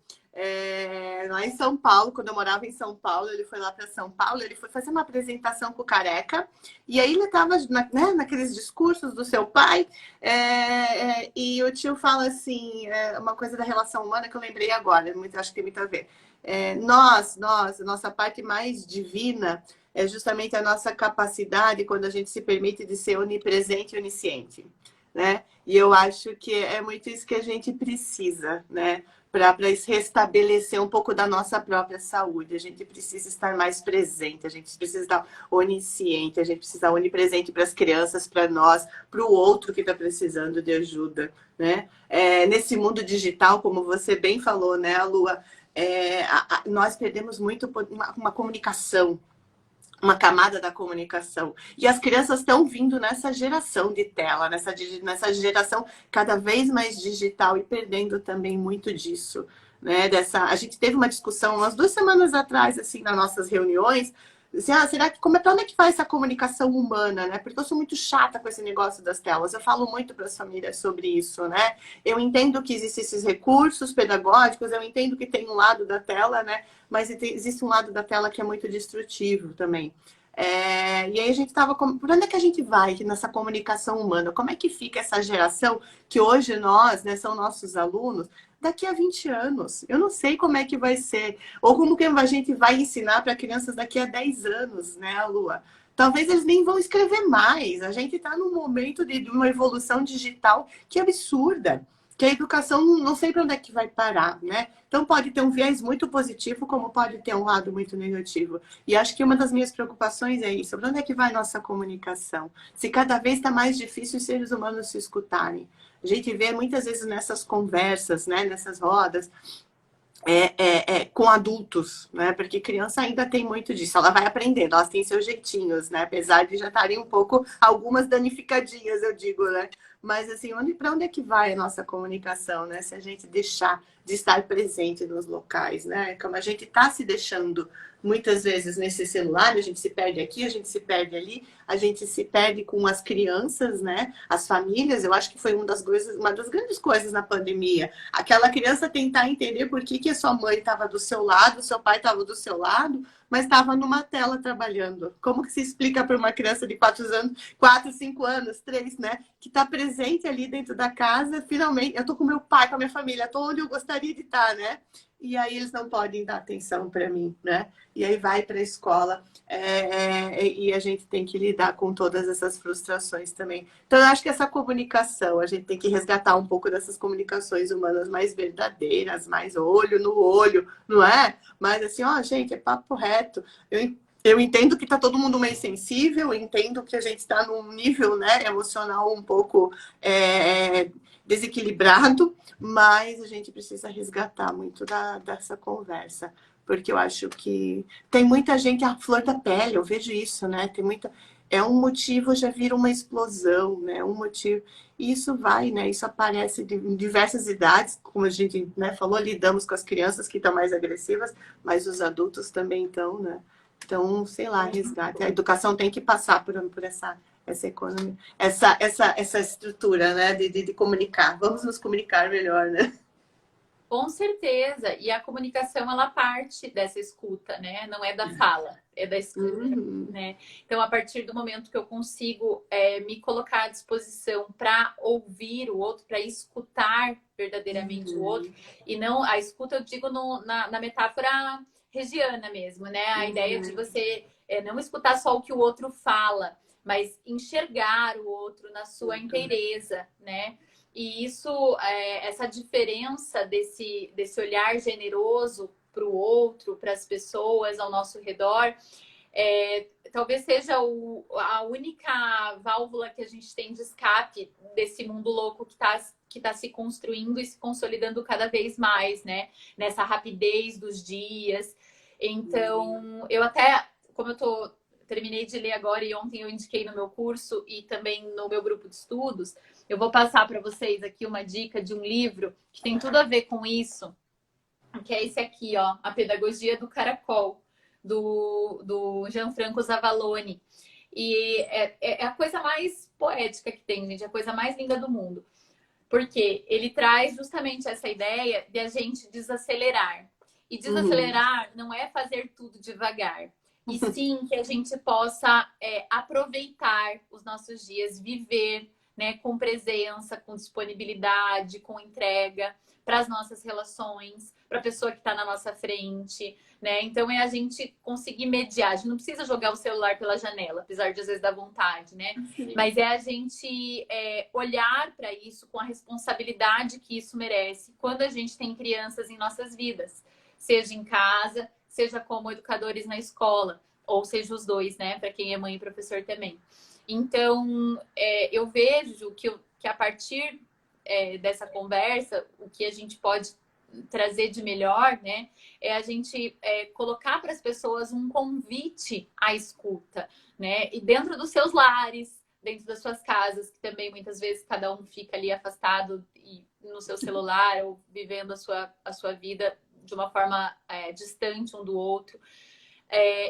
Speaker 2: Lá em São Paulo, quando eu morava em São Paulo, ele foi lá para São Paulo, ele foi fazer uma apresentação com o Careca, e aí ele estava naqueles discursos do seu pai, e o tio fala assim, uma coisa da relação humana que eu lembrei agora, acho que tem muito a ver. A nossa parte mais divina é justamente a nossa capacidade, quando a gente se permite de ser onipresente e onisciente, né? E eu acho que é muito isso que a gente precisa, né? Para restabelecer um pouco da nossa própria saúde. A gente precisa estar mais presente, a gente precisa estar onisciente, a gente precisa estar onipresente para as crianças, para nós, para o outro que está precisando de ajuda, né? Nesse mundo digital, como você bem falou, né, Lua, nós perdemos muito uma comunicação, uma camada da comunicação. E as crianças estão vindo nessa geração de tela, nessa geração cada vez mais digital e perdendo também muito disso, né? A gente teve uma discussão umas 2 semanas atrás, assim, nas nossas reuniões, assim, será que para onde é que vai essa comunicação humana, né? Porque eu sou muito chata com esse negócio das telas. Eu falo muito para as famílias sobre isso, né? Eu entendo que existem esses recursos pedagógicos, eu entendo que tem um lado da tela, né? Mas existe um lado da tela que é muito destrutivo também. E aí a gente estava... Por onde é que a gente vai nessa comunicação humana? Como é que fica essa geração que hoje nós, né, são nossos alunos, daqui a 20 anos? Eu não sei como é que vai ser. Ou como que a gente vai ensinar para crianças daqui a 10 anos, né, Lua? Talvez eles nem vão escrever mais. A gente está num momento de uma evolução digital que é absurda. Que a educação não sei para onde é que vai parar, né? Então pode ter um viés muito positivo, como pode ter um lado muito negativo. E acho que uma das minhas preocupações é isso. Para onde é que vai nossa comunicação? Se cada vez está mais difícil os seres humanos se escutarem. A gente vê muitas vezes nessas conversas, né, nessas rodas, com adultos, né? Porque criança ainda tem muito disso, ela vai aprendendo, elas têm seus jeitinhos, né? Apesar de já estarem um pouco, algumas danificadinhas, eu digo, né? Mas assim, para onde é que vai a nossa comunicação, né? Se a gente deixar de estar presente nos locais, né? Como a gente está se deixando muitas vezes nesse celular, a gente se perde aqui, a gente se perde ali, a gente se perde com as crianças, né? As famílias, eu acho que foi uma das grandes coisas na pandemia. Aquela criança tentar entender por que a sua mãe estava do seu lado, o seu pai estava do seu lado, mas estava numa tela trabalhando. Como que se explica para uma criança de 4, 5 anos, 3, né? Que está presente ali dentro da casa, finalmente, eu estou com meu pai, com a minha família, estou onde eu gostaria de estar, né? E aí eles não podem dar atenção para mim, né? E aí vai para a escola e a gente tem que lidar com todas essas frustrações também. Então, eu acho que essa comunicação, a gente tem que resgatar um pouco dessas comunicações humanas mais verdadeiras, mais olho no olho, não é? Mas assim, ó, gente, é papo reto. Eu entendo que está todo mundo meio sensível, eu entendo que a gente está num nível, né, emocional um pouco desequilibrado, mas a gente precisa resgatar muito dessa conversa, porque eu acho que tem muita gente à flor da pele, eu vejo isso, né? Tem muita. É um motivo, já vira uma explosão, né? Um motivo. E isso vai, né? Isso aparece em diversas idades, como a gente, né, falou, lidamos com as crianças que estão mais agressivas, mas os adultos também estão, né? Então, sei lá, resgate. A educação tem que passar por essa economia, essa estrutura, né, de comunicar. Vamos nos comunicar melhor, né?
Speaker 3: Com certeza. E a comunicação, ela parte dessa escuta, né? Não é da fala, é da escuta, né? Então, a partir do momento que eu consigo me colocar à disposição para ouvir o outro, para escutar verdadeiramente o outro, e não a escuta, eu digo na metáfora regiana mesmo, né? A ideia de você não escutar só o que o outro fala, mas enxergar o outro na sua inteireza, né? E isso, essa diferença desse olhar generoso para o outro, para as pessoas ao nosso redor, talvez seja a única válvula que a gente tem de escape desse mundo louco que tá se construindo e se consolidando cada vez mais, né? Nessa rapidez dos dias. Então, eu até, como terminei de ler agora e ontem eu indiquei no meu curso e também no meu grupo de estudos, eu vou passar para vocês aqui uma dica de um livro que tem tudo a ver com isso, que é esse aqui, ó, A Pedagogia do Caracol, do Gianfranco Zavaloni. E é a coisa mais poética que tem, gente, é a coisa mais linda do mundo. Porque ele traz justamente essa ideia de a gente desacelerar. E desacelerar não é fazer tudo devagar. E sim que a gente possa aproveitar os nossos dias, viver, né, com presença, com disponibilidade, com entrega para as nossas relações, para a pessoa que está na nossa frente, né? Então é a gente conseguir mediar. A gente não precisa jogar o celular pela janela, apesar de às vezes dar vontade, né? Sim. Mas é a gente olhar para isso com a responsabilidade que isso merece quando a gente tem crianças em nossas vidas, seja em casa, seja como educadores na escola, ou seja os dois, né? Para quem é mãe e professor também. Então, eu vejo que a partir dessa conversa, o que a gente pode trazer de melhor, né? É a gente colocar para as pessoas um convite à escuta, né? E dentro dos seus lares, dentro das suas casas, que também muitas vezes cada um fica ali afastado e no seu celular ou vivendo a sua vida de uma forma distante um do outro.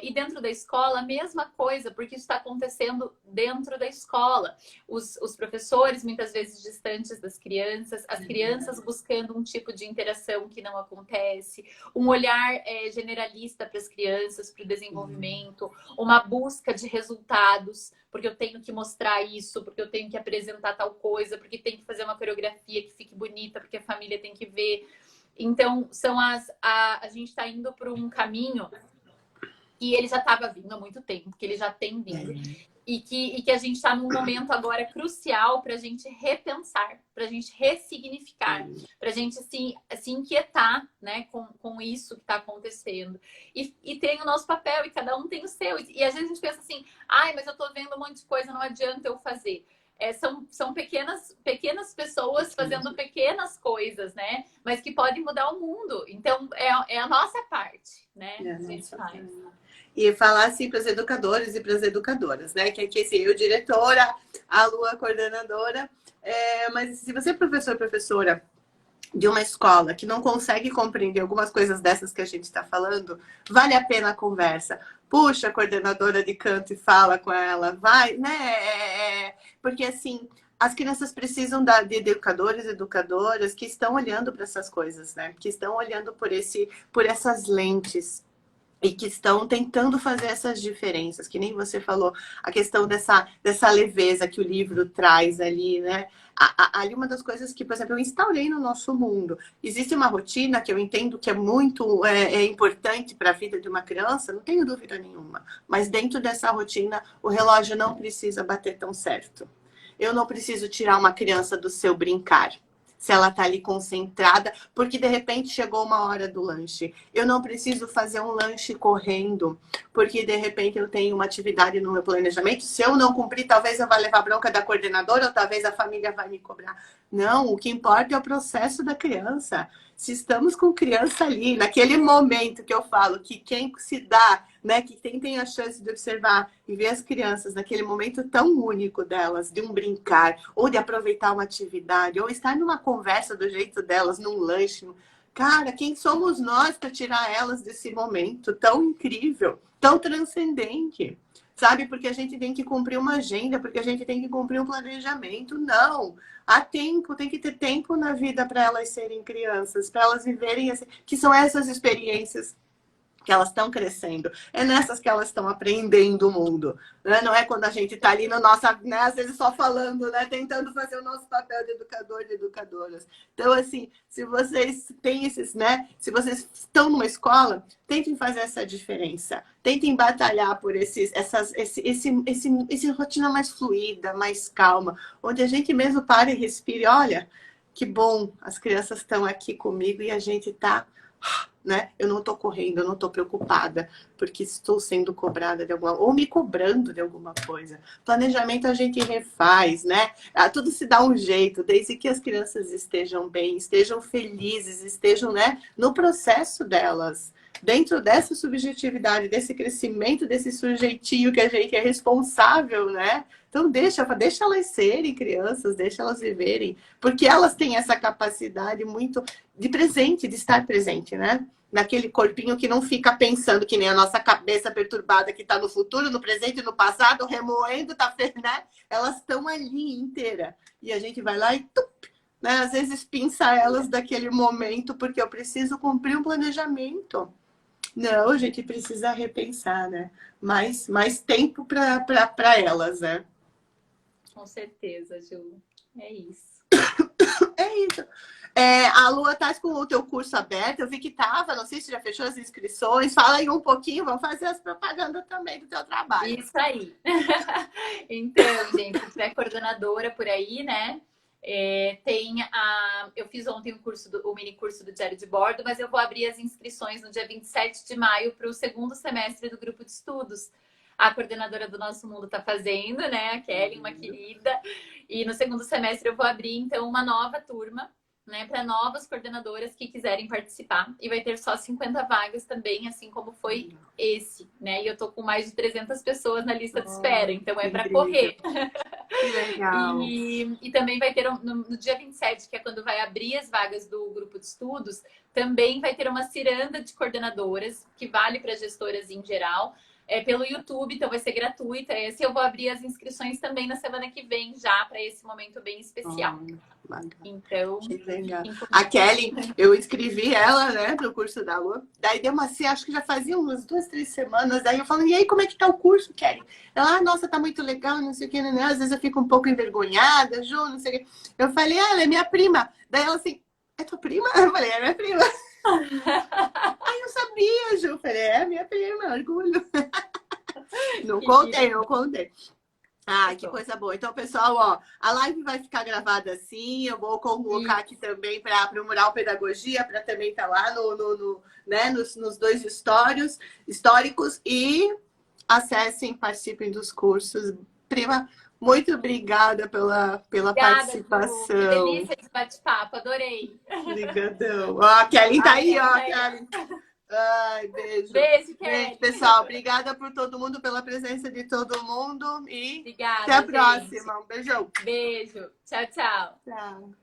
Speaker 3: E dentro da escola, a mesma coisa, porque isso está acontecendo dentro da escola. Os professores, muitas vezes distantes das crianças, as crianças buscando um tipo de interação que não acontece, um olhar generalista para as crianças, para o desenvolvimento, uma busca de resultados, porque eu tenho que mostrar isso, porque eu tenho que apresentar tal coisa, porque tem que fazer uma coreografia que fique bonita, porque a família tem que ver. Então, a gente está indo por um caminho que ele já estava vindo há muito tempo, que ele já tem vindo. E que a gente está num momento agora crucial para a gente repensar, para a gente ressignificar, para a gente se inquietar, né, com isso que está acontecendo. E tem o nosso papel, e cada um tem o seu. E às vezes a gente pensa assim, mas eu estou vendo um monte de coisa, não adianta eu fazer. São pequenas pessoas fazendo pequenas coisas, né? Mas que podem mudar o mundo. Então, é a nossa parte, né? A gente faz.
Speaker 2: E falar assim para os educadores e para as educadoras, né? Que aqui, assim, eu diretora, a Lu, a coordenadora. Mas se você é professor, professora, de uma escola que não consegue compreender algumas coisas dessas que a gente está falando, vale a pena a conversa. Puxa a coordenadora de canto e fala com ela, vai, né? Porque assim, as crianças precisam de educadores e educadoras que estão olhando para essas coisas, né? Que estão olhando por essas lentes. E que estão tentando fazer essas diferenças, que nem você falou, a questão dessa leveza que o livro traz ali, né? Ali uma das coisas que, por exemplo, eu instaurei no nosso mundo. Existe uma rotina que eu entendo que é muito importante para a vida de uma criança, não tenho dúvida nenhuma. Mas dentro dessa rotina, o relógio não precisa bater tão certo. Eu não preciso tirar uma criança do seu brincar. Se ela está ali concentrada, porque de repente chegou uma hora do lanche. Eu não preciso fazer um lanche correndo, porque de repente eu tenho uma atividade no meu planejamento. Se eu não cumprir, talvez eu vá levar bronca da coordenadora, ou talvez a família vai me cobrar. Não, o que importa é o processo da criança. Se estamos com criança ali, naquele momento que eu falo que quem se dá, né, que tem a chance de observar e ver as crianças naquele momento tão único delas, de um brincar, ou de aproveitar uma atividade, ou estar numa conversa do jeito delas, num lanche. Cara, quem somos nós para tirar elas desse momento tão incrível, tão transcendente? Sabe? Porque a gente tem que cumprir uma agenda, porque a gente tem que cumprir um planejamento. Não. Há tempo, tem que ter tempo na vida para elas serem crianças, para elas viverem, assim, que são essas experiências que elas estão crescendo. É nessas que elas estão aprendendo o mundo. Né? Não é quando a gente está ali no nosso, né, às vezes só falando, né, tentando fazer o nosso papel de educador, de educadoras. Então, assim, se vocês têm esses, né, se vocês estão numa escola, tentem fazer essa diferença. Tentem batalhar por esse rotina mais fluida, mais calma, onde a gente mesmo para e respire. Olha, que bom, as crianças estão aqui comigo e a gente está... Né? Eu não estou correndo, eu não estou preocupada, porque estou sendo cobrada de alguma, ou me cobrando de alguma coisa. Planejamento a gente refaz, né? Tudo se dá um jeito, desde que as crianças estejam bem, estejam felizes, estejam, né, no processo delas. Dentro dessa subjetividade, desse crescimento, desse sujeitinho que a gente é responsável, né? Então deixa elas serem crianças, deixa elas viverem, porque elas têm essa capacidade muito de presente, de estar presente, né? Naquele corpinho que não fica pensando que nem a nossa cabeça perturbada que está no futuro, no presente, no passado, remoendo, tá, né? Elas estão ali inteira. E a gente vai lá e né? Às vezes pinça elas daquele momento, porque eu preciso cumprir um planejamento. Não, a gente precisa repensar, né? Mais tempo para elas, né?
Speaker 3: Com certeza, Ju. É isso.
Speaker 2: É isso. A Lua tá com o teu curso aberto, eu vi que tava, não sei se já fechou as inscrições. Fala aí um pouquinho, vamos fazer as propagandas também do teu trabalho.
Speaker 3: Isso aí. Então, gente, se tiver coordenadora por aí, né? Eu fiz ontem o mini curso do Diário de Bordo, mas eu vou abrir as inscrições no dia 27 de maio para o segundo semestre do grupo de estudos. A coordenadora do Nosso Mundo está fazendo, né? A Kelly, uma querida. E no segundo semestre eu vou abrir, então, uma nova turma, né? Para novas coordenadoras que quiserem participar. E vai ter só 50 vagas também, assim como foi esse, né? E eu tô com mais de 300 pessoas na lista de espera, então é para correr.
Speaker 2: Que legal.
Speaker 3: E também vai ter, no dia 27, que é quando vai abrir as vagas do grupo de estudos, também vai ter uma ciranda de coordenadoras, que vale para gestoras em geral, pelo YouTube, então vai ser gratuita. Esse eu vou abrir as inscrições também na semana que vem, já para esse momento bem especial. Então,
Speaker 2: que legal. A Kelly, eu inscrevi ela, né, pro curso da Lua. Daí deu assim, acho que já fazia umas 2, 3 semanas. Daí eu falo, e aí, como é que tá o curso, Kelly? Ela, nossa, tá muito legal, não sei o que, né? Às vezes eu fico um pouco envergonhada, Ju, não sei o que. Eu falei, ela é minha prima. Daí ela assim, é tua prima? Eu falei, é minha prima. Ai, eu sabia, Ju. Eu falei, é minha prima, orgulho. Não contei. Ah, que coisa boa. Então, pessoal, ó, a live vai ficar gravada assim. Eu vou colocar aqui também para o Mural Pedagogia, para também estar lá né, nos 2 históricos. E acessem, participem dos cursos. Prima, muito obrigada pela participação.
Speaker 3: Que delícia esse bate-papo, adorei.
Speaker 2: Obrigadão. Ó, a Kelly tá aí, ó. Kelly. Ai, beijo.
Speaker 3: Beijo, Kelly.
Speaker 2: Beijo, pessoal. Obrigada por todo mundo, pela presença de todo mundo. E
Speaker 3: obrigada,
Speaker 2: até a
Speaker 3: gente.
Speaker 2: próxima. Um beijão.
Speaker 3: Beijo. Tchau, tchau.
Speaker 2: Tchau.